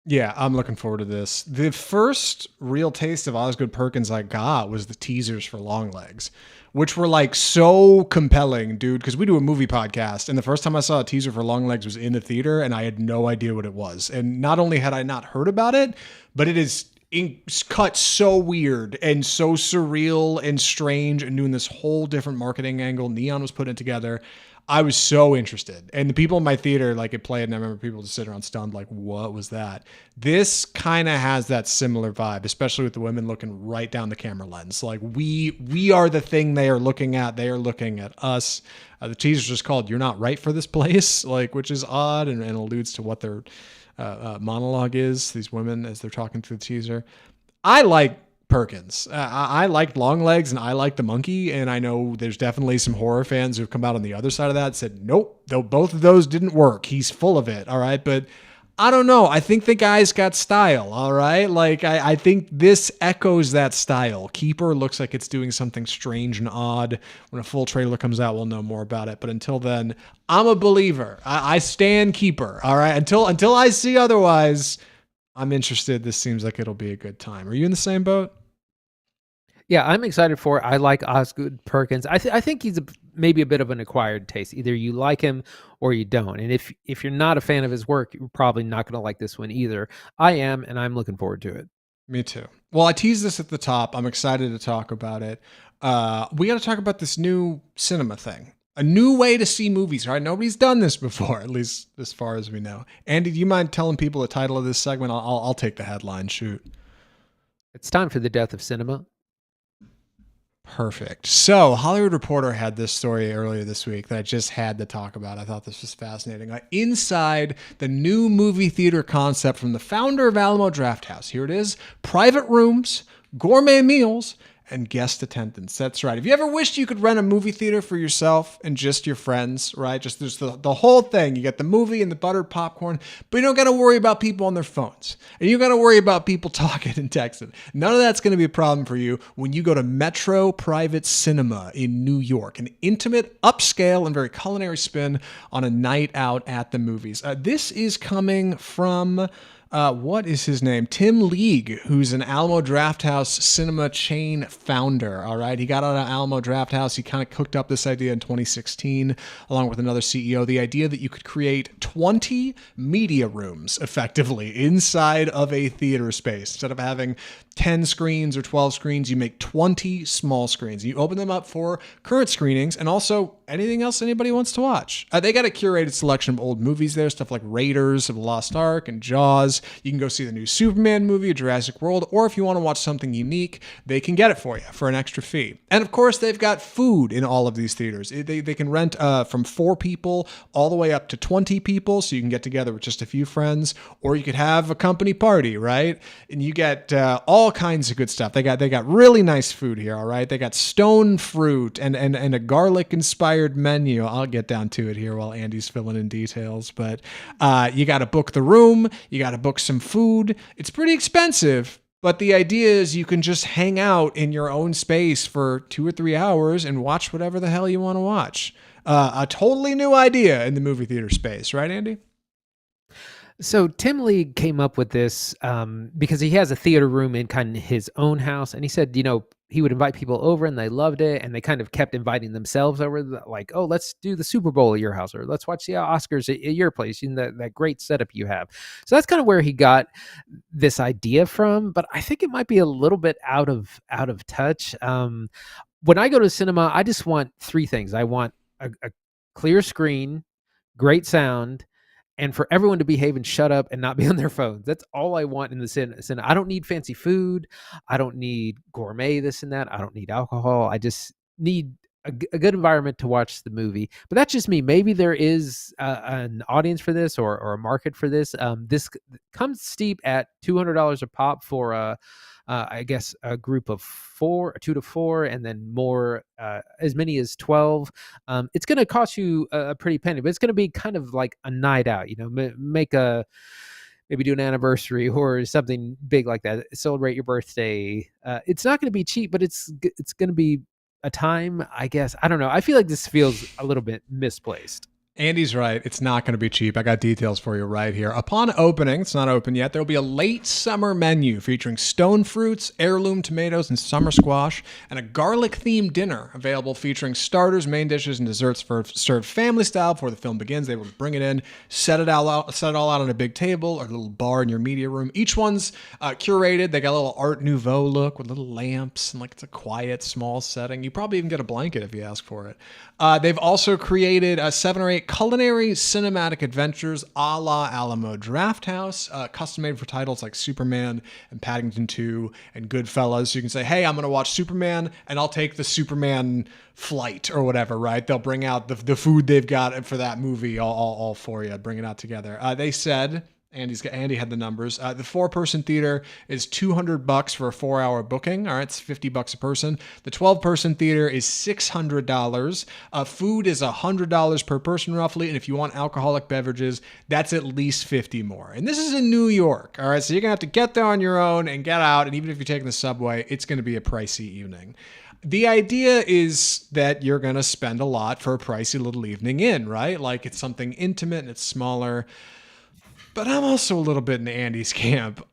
Speaker 1: Yeah, I'm looking forward to this. The first real taste of Osgood Perkins I got was the teasers for Longlegs, which were like so compelling, dude, because we do a movie podcast. And the first time I saw a teaser for Longlegs was in the theater, and I had no idea what it was. And not only had I not heard about it, but it is cut so weird and so surreal and strange and doing this whole different marketing angle. Neon was putting it together. I was so interested. And the people in my theater, like it played, and I remember people just sitting around stunned, like, what was that? This kind of has that similar vibe, especially with the women looking right down the camera lens. Like we are the thing they are looking at. They are looking at us. The teaser's just called "You're Not Right for This Place," like, which is odd and alludes to what their monologue is, these women, as they're talking through the teaser. I like Perkins. I liked Longlegs and I like The Monkey, and I know there's definitely some horror fans who've come out on the other side of that and said, nope, though both of those didn't work. He's full of it, all right? But I don't know. I think the guy's got style, all right? Like, I think this echoes that style. Keeper looks like it's doing something strange and odd. When a full trailer comes out, we'll know more about it. But until then, I'm a believer. I stand Keeper, all right? Until I see otherwise, I'm interested. This seems like it'll be a good time. Are you in the same boat?
Speaker 2: Yeah, I'm excited for it. I like Osgood Perkins. I think he's maybe a bit of an acquired taste. Either you like him or you don't. And if you're not a fan of his work, you're probably not going to like this one either. I am, and I'm looking forward to it.
Speaker 1: Me too. Well, I teased this at the top. I'm excited to talk about it. We got to talk about this new cinema thing. A new way to see movies, right? Nobody's done this before, at least as far as we know. Andy, do you mind telling people the title of this segment? I'll take the headline. Shoot.
Speaker 2: It's time for the death of cinema.
Speaker 1: Perfect. So Hollywood Reporter had this story earlier this week that I just had to talk about. I thought this was fascinating. Inside the new movie theater concept from the founder of Alamo Drafthouse. Here it is. Private rooms, gourmet meals, and guest attendance. That's right. Have you ever wished you could rent a movie theater for yourself and just your friends, right? Just there's the whole thing. You get the movie and the buttered popcorn, but you don't got to worry about people on their phones. And you got to worry about people talking and texting. None of that's going to be a problem for you when you go to Metro Private Cinema in New York, an intimate, upscale, and very culinary spin on a night out at the movies. This is coming from... what is his name? Tim League, who's an Alamo Drafthouse cinema chain founder. All right. He got out of Alamo Drafthouse. He kind of cooked up this idea in 2016, along with another CEO. The idea that you could create 20 media rooms effectively inside of a theater space. Instead of having 10 screens or 12 screens, you make 20 small screens. You open them up for current screenings and also anything else anybody wants to watch. They got a curated selection of old movies there, stuff like Raiders of the Lost Ark and Jaws. You can go see the new Superman movie, Jurassic World, or if you want to watch something unique, they can get it for you for an extra fee. And of course, they've got food in all of these theaters. They can rent from 4 people all the way up to 20 people. people, so you can get together with just a few friends, or you could have a company party, right? And you get all kinds of good stuff. They got really nice food here, all right? They got stone fruit and a garlic-inspired menu. I'll get down to it here while Andy's filling in details, but you got to book the room, you got to book some food. It's pretty expensive, but the idea is you can just hang out in your own space for 2 or 3 hours and watch whatever the hell you want to watch. A totally new idea in the movie theater space, right, Andy?
Speaker 2: So Tim Lee came up with this because he has a theater room in kind of his own house, and he said, he would invite people over, and they loved it, and they kind of kept inviting themselves over, like, oh, let's do the Super Bowl at your house, or let's watch the Oscars at your place, that great setup you have. So that's kind of where he got this idea from, but I think it might be a little bit out of touch. When I go to the cinema, I just want 3 things. I want a clear screen, great sound, and for everyone to behave and shut up and not be on their phones. That's all I want in the cinema. I don't need fancy food. I don't need gourmet this and that. I don't need alcohol. I just need a good environment to watch the movie. But that's just me. Maybe there is an audience for this or a market for this. This comes steep at $200 a pop for I guess a group of 2 to 4, and then more, as many as 12. It's going to cost you a pretty penny, but it's going to be kind of like a night out. Maybe do an anniversary or something big like that. Celebrate your birthday. It's not going to be cheap, but it's going to be a time, I guess. I don't know. I feel like this feels a little bit misplaced.
Speaker 1: Andy's right. It's not going to be cheap. I got details for you right here. Upon opening, it's not open yet, there will be a late summer menu featuring stone fruits, heirloom tomatoes, and summer squash, and a garlic-themed dinner available featuring starters, main dishes, and desserts served family style before the film begins. They will bring it in, set it all out on a big table or a little bar in your media room. Each one's curated. They got a little Art Nouveau look with little lamps, and it's a quiet, small setting. You probably even get a blanket if you ask for it. They've also created 7 or 8 culinary cinematic adventures a la Alamo Drafthouse, custom made for titles like Superman and Paddington 2 and Goodfellas. So you can say, hey, I'm going to watch Superman and I'll take the Superman flight or whatever, right? They'll bring out the food they've got for that movie all for you, bring it out together. They said... Andy had the numbers. The 4-person theater is $200 for a 4-hour booking. All right, it's $50 a person. The 12-person theater is $600. Food is $100 per person roughly, and if you want alcoholic beverages, that's at least $50 more. And this is in New York. All right, so you're gonna have to get there on your own and get out. And even if you're taking the subway, it's gonna be a pricey evening. The idea is that you're gonna spend a lot for a pricey little evening in, right? Like it's something intimate and it's smaller. But I'm also a little bit in Andy's camp.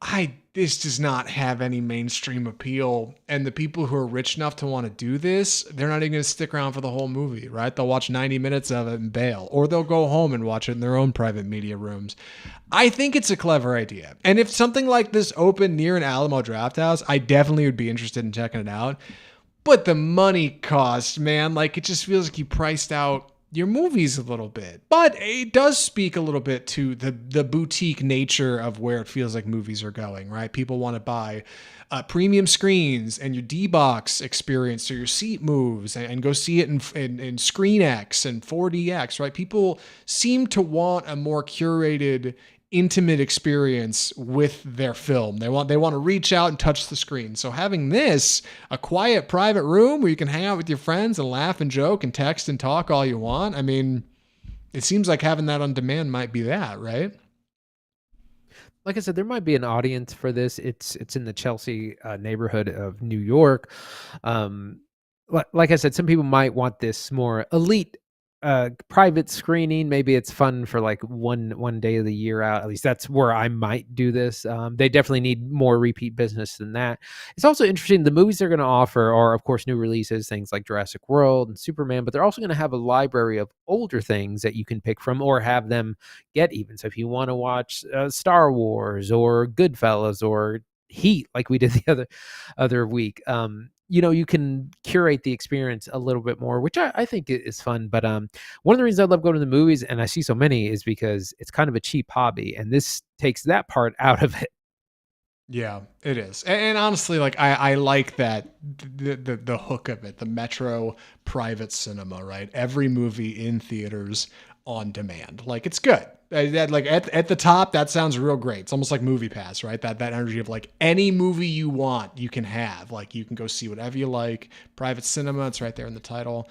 Speaker 1: This does not have any mainstream appeal. And the people who are rich enough to want to do this, they're not even going to stick around for the whole movie, right? They'll watch 90 minutes of it and bail. Or they'll go home and watch it in their own private media rooms. I think it's a clever idea. And if something like this opened near an Alamo Drafthouse, I definitely would be interested in checking it out. But the money cost, man, like it just feels like you priced out your movies a little bit. But it does speak a little bit to the boutique nature of where it feels like movies are going, right? People want to buy premium screens and your D-Box experience, so your seat moves, and go see it in ScreenX and 4DX, right? People seem to want a more curated, intimate experience with their film. They want to reach out and touch the screen. So having this, a quiet private room where you can hang out with your friends and laugh and joke and text and talk all you want. I mean, it seems like having that on demand might be that, right?
Speaker 2: Like I said, there might be an audience for this. It's in the Chelsea neighborhood of New York. Like I said, some people might want this more elite private screening. Maybe it's fun for like one day of the year out. At least that's where I might do this. They definitely need more repeat business than that. It's also interesting. The movies they're going to offer are, of course, new releases, things like Jurassic World and Superman, but they're also going to have a library of older things that you can pick from or have them get even. So if you want to watch Star Wars or Goodfellas or Heat, like we did the other week, you can curate the experience a little bit more, which I think is fun. But one of the reasons I love going to the movies, and I see so many, is because it's kind of a cheap hobby, and this takes that part out of it.
Speaker 1: Yeah, it is. And honestly, like I like that the hook of it, the Metro private cinema, right? Every movie in theaters on demand. Like, it's good. Like at the top, that sounds real great. It's almost like Movie Pass, right? That energy of like any movie you want, you can have. Like, you can go see whatever you like. Private cinema, it's right there in the title.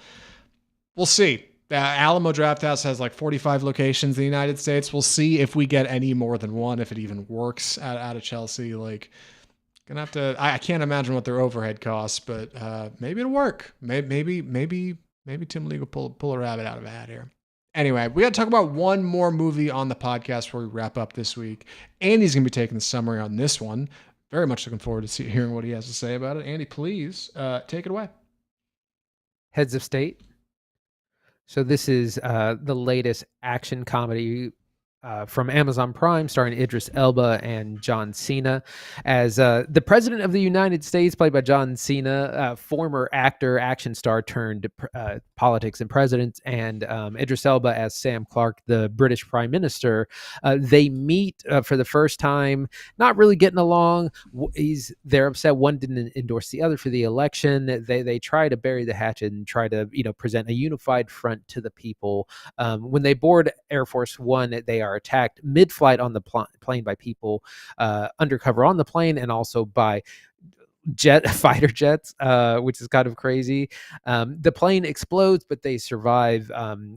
Speaker 1: We'll see. Alamo Drafthouse has like 45 locations in the United States. We'll see if we get any more than one, if it even works out of Chelsea. Like, gonna have to. I can't imagine what their overhead costs, but maybe it'll work. Maybe Tim Lee will pull a rabbit out of a hat here. Anyway, we got to talk about one more movie on the podcast before we wrap up this week. Andy's going to be taking the summary on this one. Very much looking forward to hearing what he has to say about it. Andy, please take it away.
Speaker 2: Heads of State. So this is the latest action comedy from Amazon Prime, starring Idris Elba and John Cena as the President of the United States, played by John Cena, former actor, action star turned politics and president, and Idris Elba as Sam Clark, the British Prime Minister. They meet for the first time, not really getting along. They're upset one didn't endorse the other for the election. They try to bury the hatchet and try to present a unified front to the people. When they board Air Force One, they are attacked mid-flight on the plane by people undercover on the plane, and also by fighter jets, which is kind of crazy. The plane explodes, but they survive.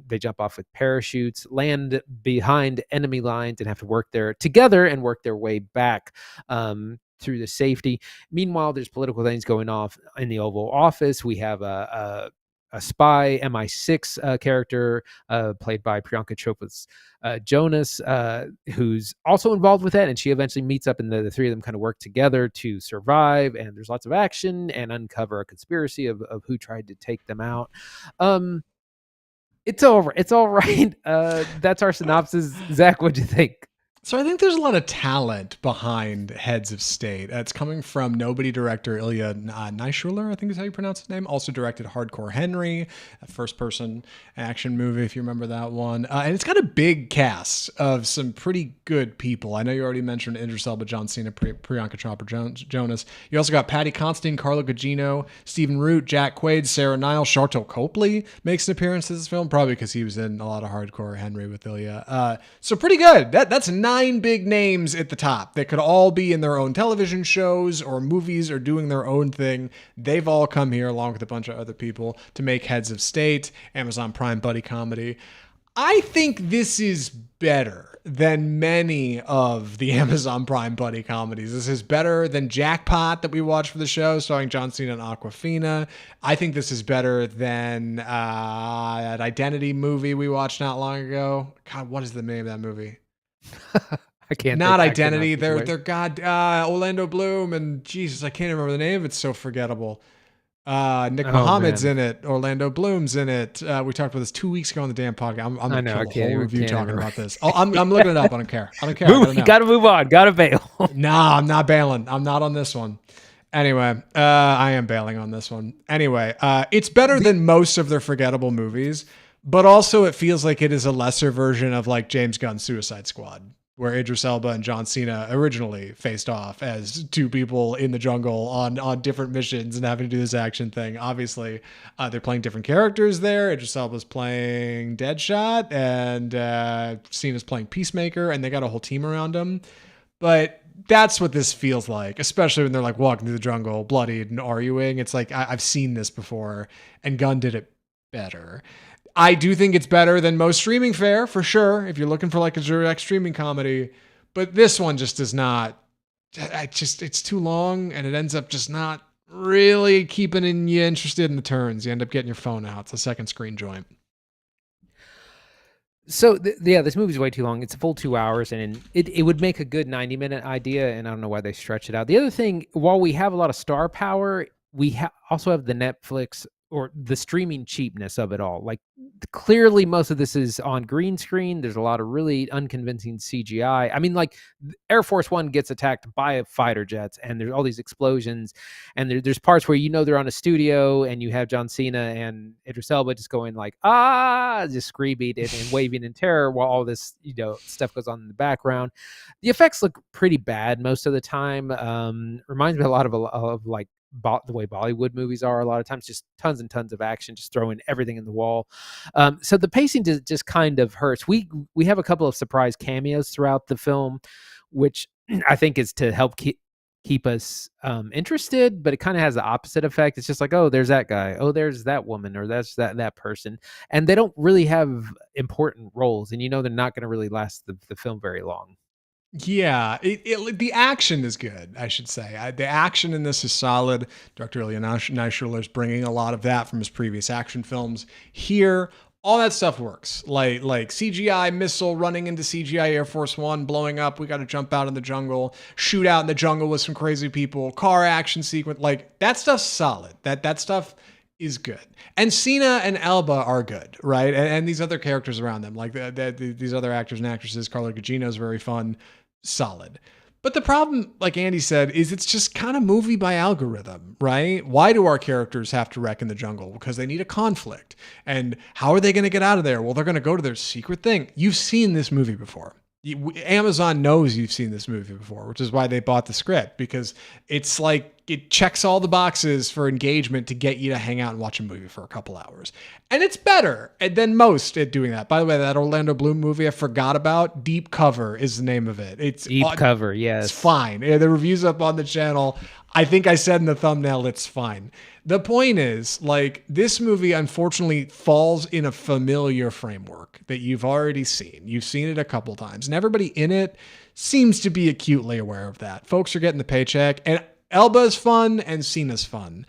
Speaker 2: They jump off with parachutes, land behind enemy lines, and have to work there together and work their way back through the safety. Meanwhile, there's political things going off in the Oval Office. We have a spy MI6 character played by Priyanka Chopra's Jonas, who's also involved with that, and she eventually meets up, and the three of them kind of work together to survive, and there's lots of action and uncover a conspiracy of who tried to take them out. It's all right. That's our synopsis. Zach, what'd you think?
Speaker 1: So I think there's a lot of talent behind Heads of State. It's coming from Nobody director Ilya Naishuller, I think is how you pronounce his name. Also directed Hardcore Henry, a first-person action movie, if you remember that one. And it's got a big cast of some pretty good people. I know you already mentioned Idris Elba, John Cena, Priyanka Chopra Jonas. You also got Patty Considine, Carla Gugino, Stephen Root, Jack Quaid, Sarah Niles, Sharlto Copley makes an appearance in this film, probably because he was in a lot of Hardcore Henry with Ilya. So pretty good. That's 9 big names at the top that could all be in their own television shows or movies or doing their own thing. They've all come here along with a bunch of other people to make Heads of State, Amazon Prime buddy comedy. I think this is better than many of the Amazon Prime buddy comedies. This is better than Jackpot that we watched for the show, starring John Cena and Awkwafina. I think this is better than that Identity movie we watched not long ago. God, what is the name of that movie?
Speaker 2: I can't.
Speaker 1: Not Identity. They're Orlando Bloom and Jesus, I can't remember the name. It's so forgettable. Nick Mohammed's in it. Orlando Bloom's in it. We talked about this 2 weeks ago on the damn podcast. I'm gonna kill the whole review talking about this. I'm looking it up. I don't care.
Speaker 2: Gotta move on. Gotta bail.
Speaker 1: Nah, I'm not bailing. I'm not on this one. Anyway, I am bailing on this one. Anyway, it's better than most of their forgettable movies. But also it feels like it is a lesser version of like James Gunn's Suicide Squad, where Idris Elba and John Cena originally faced off as two people in the jungle on different missions and having to do this action thing. Obviously, they're playing different characters there. Idris Elba's playing Deadshot and Cena's playing Peacemaker, and they got a whole team around them. But that's what this feels like, especially when they're like walking through the jungle, bloodied and arguing. It's like, I've seen this before, and Gunn did it better. I do think it's better than most streaming fare, for sure, if you're looking for like a direct streaming comedy. But this one just does not. It's too long, and it ends up just not really keeping you interested in the turns. You end up getting your phone out. It's a second screen joint.
Speaker 2: So, this movie's way too long. It's a full 2 hours, and it would make a good 90-minute idea, and I don't know why they stretch it out. The other thing, while we have a lot of star power, we also have the Netflix or the streaming cheapness of it all. Like, clearly most of this is on green screen. There's a lot of really unconvincing CGI. I mean, like, Air Force One gets attacked by fighter jets, and there's all these explosions, and there's parts where they're on a studio, and you have John Cena and Idris Elba just going like, just screaming and waving in terror while all this stuff goes on in the background. The effects look pretty bad most of the time. Reminds me a lot of like the way Bollywood movies are a lot of times, just tons and tons of action, just throwing everything in the wall. So the pacing just kind of hurts. We have a couple of surprise cameos throughout the film, which I think is to help keep us interested, but it kind of has the opposite effect. It's just like, oh, there's that guy, oh, there's that woman, or that's that person, and they don't really have important roles, and they're not going to really last the film very long.
Speaker 1: Yeah, the action is good, I should say. The action in this is solid. Director Ilya Naishuller is bringing a lot of that from his previous action films. Here, all that stuff works. Like CGI missile running into CGI Air Force One, blowing up. We got to jump out in the jungle, shoot out in the jungle with some crazy people. Car action sequence, like that stuff's solid. That stuff is good. And Cena and Elba are good, right? And these other characters around them, like these other actors and actresses. Carla Gugino is very fun, solid. But the problem, like Andy said, is it's just kind of movie by algorithm, right? Why do our characters have to wreck in the jungle? Because they need a conflict. And how are they going to get out of there? Well, they're going to go to their secret thing. You've seen this movie before. Amazon knows you've seen this movie before, which is why they bought the script, because it's like it checks all the boxes for engagement to get you to hang out and watch a movie for a couple hours. And it's better than most at doing that. By the way, that Orlando Bloom movie I forgot about, Deep Cover is the name of it. It's
Speaker 2: Deep Cover, yes.
Speaker 1: It's fine. The review's up on the channel. I think I said in the thumbnail, it's fine. The point is, like, this movie unfortunately falls in a familiar framework that you've already seen. You've seen it a couple times, and everybody in it seems to be acutely aware of that. Folks are getting the paycheck, and Elba's fun and Cena's fun.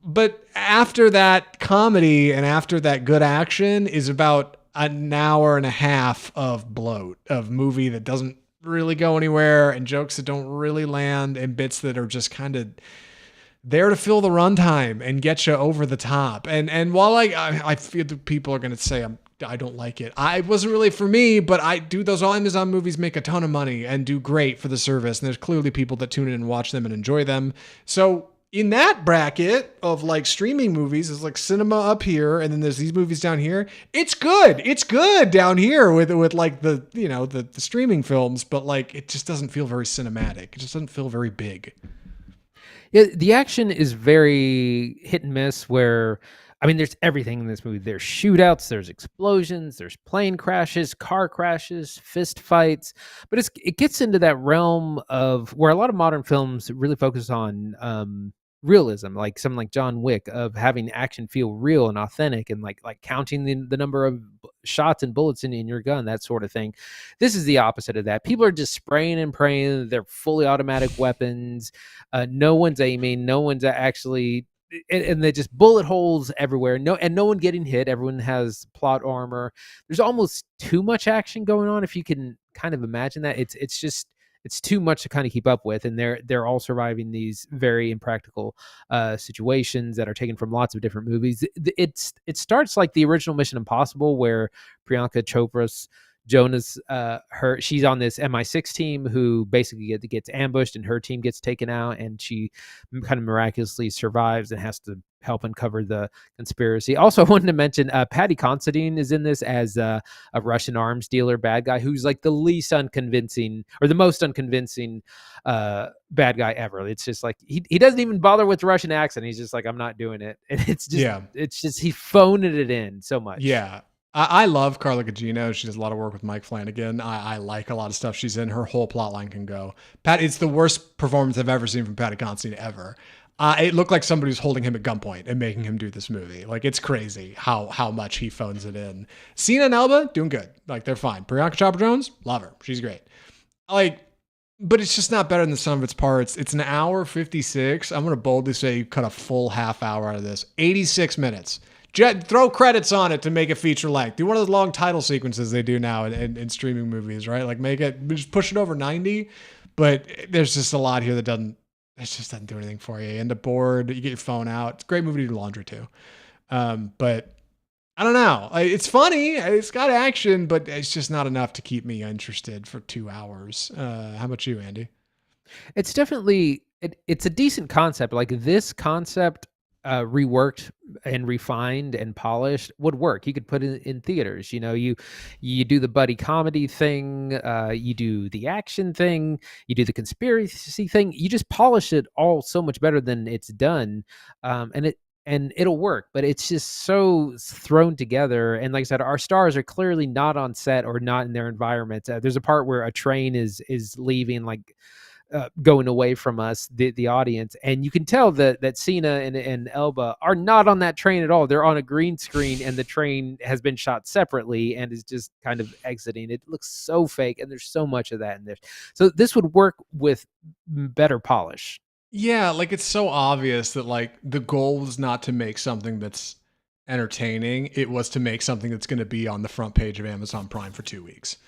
Speaker 1: But after that comedy and after that good action is about an hour and a half of bloat, of movie that doesn't really go anywhere, and jokes that don't really land, and bits that are just kind of there to fill the runtime and get you over the top. And while I feel that people are going to say I don't like it, it wasn't really for me, but those Amazon movies make a ton of money and do great for the service. And there's clearly people that tune in and watch them and enjoy them. So in that bracket of like streaming movies, is like cinema up here, and then there's these movies down here. It's good. It's good down here with like the streaming films, but like it just doesn't feel very cinematic. It just doesn't feel very big.
Speaker 2: Yeah, the action is very hit and miss, where, I mean, there's everything in this movie. There's shootouts, there's explosions, there's plane crashes, car crashes, fist fights, but it gets into that realm of where a lot of modern films really focus on realism, like something like John Wick, of having action feel real and authentic, and like counting the number of shots and bullets in your gun, that sort of thing. This is the opposite of that. People are just spraying and praying. They're fully automatic weapons. No one's aiming. No one's actually, and they just bullet holes everywhere. No one getting hit. Everyone has plot armor. There's almost too much action going on, if you can kind of imagine that. It's too much to kind of keep up with, and they're all surviving these very impractical situations that are taken from lots of different movies. It starts like the original Mission Impossible, where Priyanka Chopra's Jonas, she's on this MI6 team who basically gets ambushed, and her team gets taken out, and she kind of miraculously survives and has to help uncover the conspiracy. Also, I wanted to mention Paddy Considine is in this as a Russian arms dealer bad guy, who's like the least unconvincing, or the most unconvincing bad guy ever. It's just like he doesn't even bother with the Russian accent. He's just like, I'm not doing it, and it's just he phoned it in so much.
Speaker 1: Yeah. I love Carla Gugino. She does a lot of work with Mike Flanagan. I like a lot of stuff she's in. Her whole plot line can go. It's the worst performance I've ever seen from Paddy Considine ever. It looked like somebody was holding him at gunpoint and making him do this movie. Like, it's crazy how much he phones it in. Cena and Elba, doing good. Like, they're fine. Priyanka Chopra Jones, love her. She's great. But it's just not better than the sum of its parts. It's an hour 56. I'm going to boldly say you cut a full half hour out of this. 86 minutes. Throw credits on it to make it feature length. Do one of those long title sequences they do now in streaming movies, right? Like, just push it over 90. But there's just a lot here that doesn't do anything for you. You end up bored. You get your phone out. It's a great movie to do laundry too. But I don't know. It's funny. It's got action, but it's just not enough to keep me interested for 2 hours. How about you, Andy?
Speaker 2: It's definitely, it's a decent concept. Like, this concept reworked and refined and polished would work. You could put it in theaters. You do the buddy comedy thing, you do the action thing, you do the conspiracy thing. You just polish it all so much better than it's done, and it'll work. But it's just so thrown together. And like I said, our stars are clearly not on set or not in their environment. There's a part where a train is leaving, like going away from us, the audience, and you can tell that Cena and Elba are not on that train at all. They're on a green screen, and the train has been shot separately and is just kind of exiting. It looks so fake, and there's so much of that in there. So this would work with better polish.
Speaker 1: Yeah, like it's so obvious that like the goal was not to make something that's entertaining. It was to make something that's going to be on the front page of Amazon Prime for 2 weeks.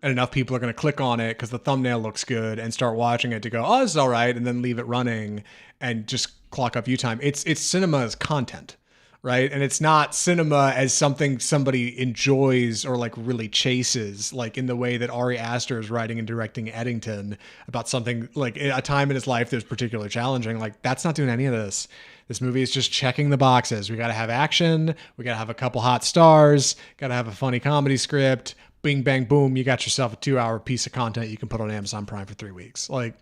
Speaker 1: And enough people are going to click on it because the thumbnail looks good and start watching it to go, oh, this is all right, and then leave it running and just clock up view time. It's cinema as content, right? And it's not cinema as something somebody enjoys or like really chases, like in the way that Ari Aster is writing and directing Eddington about something like a time in his life that's particularly challenging. Like that's not doing any of this. This movie is just checking the boxes. We got to have action. We got to have a couple hot stars. Got to have a funny comedy script. Bing, bang, boom. You got yourself a 2-hour piece of content you can put on Amazon Prime for 3 weeks. Like,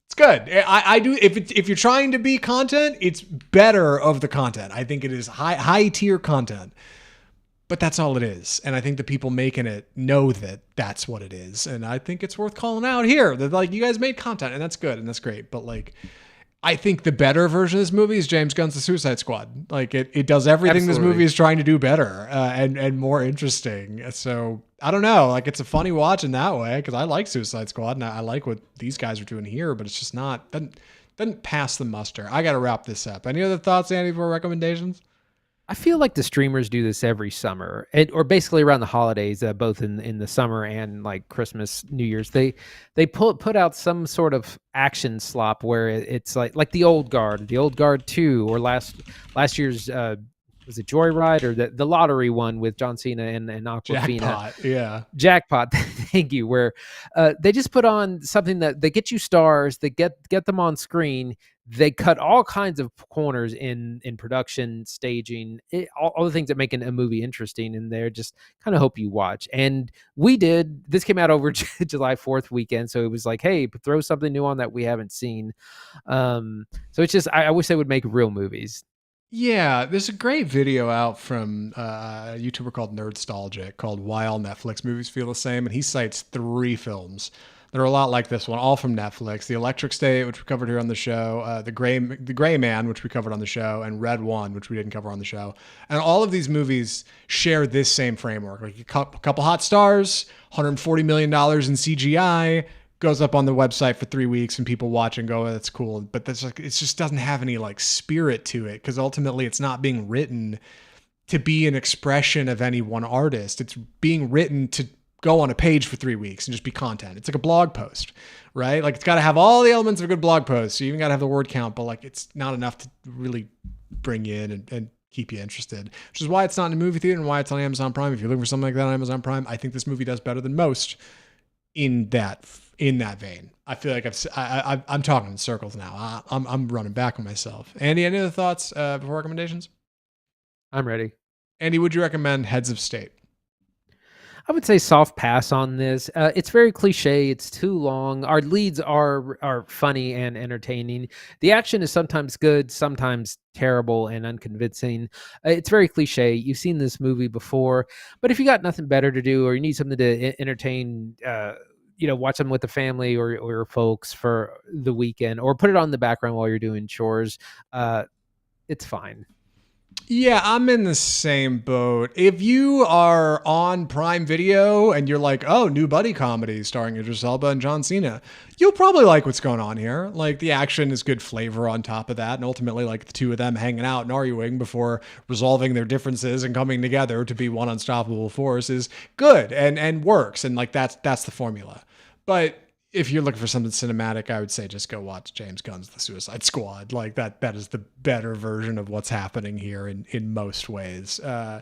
Speaker 1: it's good. I do. If you're trying to be content, it's better of the content. I think it is high tier content, but that's all it is. And I think the people making it know that that's what it is. And I think it's worth calling out here that like you guys made content and that's good and that's great. But like, I think the better version of this movie is James Gunn's The Suicide Squad. Like it does everything Absolutely. This movie is trying to do better and more interesting. So I don't know, like it's a funny watch in that way because I like Suicide Squad and I like what these guys are doing here, but it's just not doesn't pass the muster. I got to wrap this up. Any other thoughts, Andy, for recommendations?
Speaker 2: I feel like the streamers do this every summer, or basically around the holidays, both in the summer and like Christmas, New Year's. They put out some sort of action slop where it's like the Old Guard 2, or last year's was it Joyride or the lottery one with John Cena and Aquafina?
Speaker 1: Jackpot, yeah.
Speaker 2: Jackpot, thank you. Where they just put on something that they get you stars, they get them on screen. They cut all kinds of corners in production, staging, all the things that make a movie interesting, and they're just kind of hope you watch. And we did. This came out over July 4th weekend, so it was like, hey, throw something new on that we haven't seen. So it's just, I wish they would make real movies.
Speaker 1: Yeah, there's a great video out from a YouTuber called Nerdstalgic called Why All Netflix Movies Feel the Same, and he cites 3 films that are a lot like this one, all from Netflix. The Electric State, which we covered here on the show, the Gray Man, which we covered on the show, and Red One, which we didn't cover on the show. And all of these movies share this same framework. Like a couple hot stars, $140 million in CGI, goes up on the website for 3 weeks and people watch and go, oh, that's cool. But that's like, it just doesn't have any like spirit to it because ultimately it's not being written to be an expression of any one artist. It's being written to go on a page for 3 weeks and just be content. It's like a blog post, right? Like it's got to have all the elements of a good blog post. So you even got to have the word count, but like it's not enough to really bring you in and keep you interested, which is why it's not in a movie theater and why it's on Amazon Prime. If you're looking for something like that on Amazon Prime, I think this movie does better than most in that vein. I feel like I'm talking in circles now. I'm running back on myself. Andy, any other thoughts before recommendations?
Speaker 2: I'm ready.
Speaker 1: Andy, would you recommend Heads of State?
Speaker 2: I would say soft pass on this. It's very cliche. It's too long. Our leads are funny and entertaining. The action is sometimes good, sometimes terrible and unconvincing. It's very cliche. You've seen this movie before, but if you got nothing better to do or you need something to entertain, watch them with the family or your folks for the weekend, or put it on the background while you're doing chores, it's fine.
Speaker 1: Yeah, I'm in the same boat. If you are on Prime Video and you're like, oh, new buddy comedy starring Idris Elba and John Cena, you'll probably like what's going on here. Like the action is good flavor on top of that. And ultimately like the two of them hanging out and arguing before resolving their differences and coming together to be one unstoppable force is good and works. And like that's the formula. But if you're looking for something cinematic, I would say just go watch James Gunn's The Suicide Squad. Like that is the better version of what's happening here in most ways. I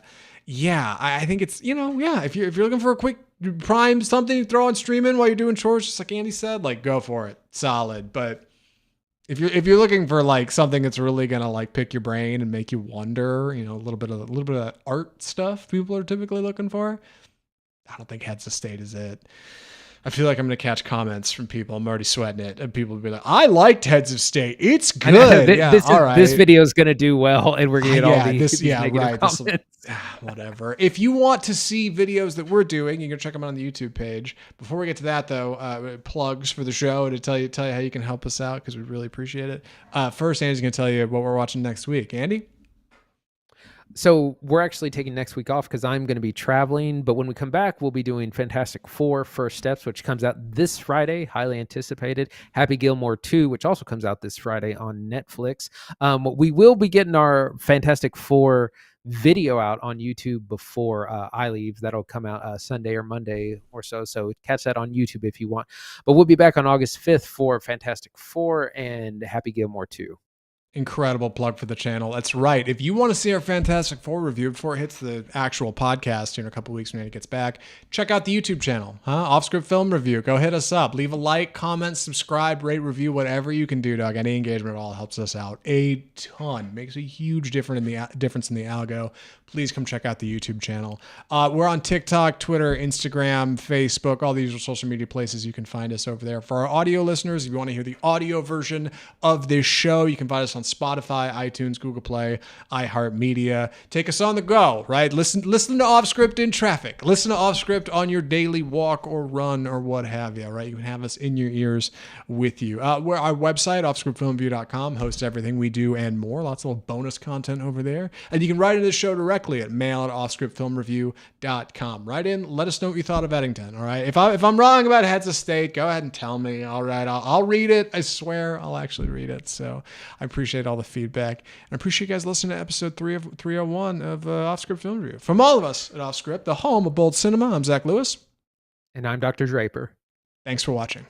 Speaker 1: think it's, if you're looking for a quick Prime something to throw on streaming while you're doing chores, just like Andy said, like go for it. Solid. But If you're looking for like something that's really gonna like pick your brain and make you wonder, a little bit of art stuff people are typically looking for, I don't think Heads of State is it. I feel like I'm going to catch comments from people. I'm already sweating it. And people will be like, I liked Heads of State. It's good.
Speaker 2: This video is going to do well, and we're going to get all these negative comments.
Speaker 1: Whatever. If you want to see videos that we're doing, you can check them out on the YouTube page. Before we get to that, though, plugs for the show to tell you how you can help us out, because we really appreciate it. First, Andy's going to tell you what we're watching next week. Andy?
Speaker 2: So we're actually taking next week off because I'm going to be traveling. But when we come back, we'll be doing Fantastic Four First Steps, which comes out this Friday, highly anticipated. Happy Gilmore 2, which also comes out this Friday on Netflix. We will be getting our Fantastic Four video out on YouTube before I leave. That'll come out Sunday or Monday or so. So catch that on YouTube if you want. But we'll be back on August 5th for Fantastic Four and Happy Gilmore 2.
Speaker 1: Incredible plug for the channel. That's right. If you want to see our Fantastic Four review before it hits the actual podcast in a couple weeks when it gets back, check out the YouTube channel, Offscript Film Review. Go hit us up. Leave a like, comment, subscribe, rate, review, whatever you can do, Doug. Any engagement at all helps us out a ton. Makes a huge difference in the algo. Please come check out the YouTube channel. We're on TikTok, Twitter, Instagram, Facebook, all these social media places. You can find us over there. For our audio listeners, if you want to hear the audio version of this show, you can find us on Spotify, iTunes, Google Play, iHeartMedia. Take us on the go, right? Listen to Offscript in traffic. Listen to Offscript on your daily walk or run or what have you, right? You can have us in your ears with you. Our website, offscriptfilmreview.com, hosts everything we do and more. Lots of little bonus content over there. And you can write into the show directly at mail@offscriptfilmreview.com. Write in, let us know what you thought of Eddington, all right? If I'm wrong about Heads of State, go ahead and tell me, all right? I'll read it. I swear I'll actually read it. So I appreciate all the feedback. And I appreciate you guys listening to episode 301 of Offscript Film Review. From all of us at Offscript, the home of bold cinema, I'm Zach Lewis.
Speaker 2: And I'm Dr. Draper.
Speaker 1: Thanks for watching.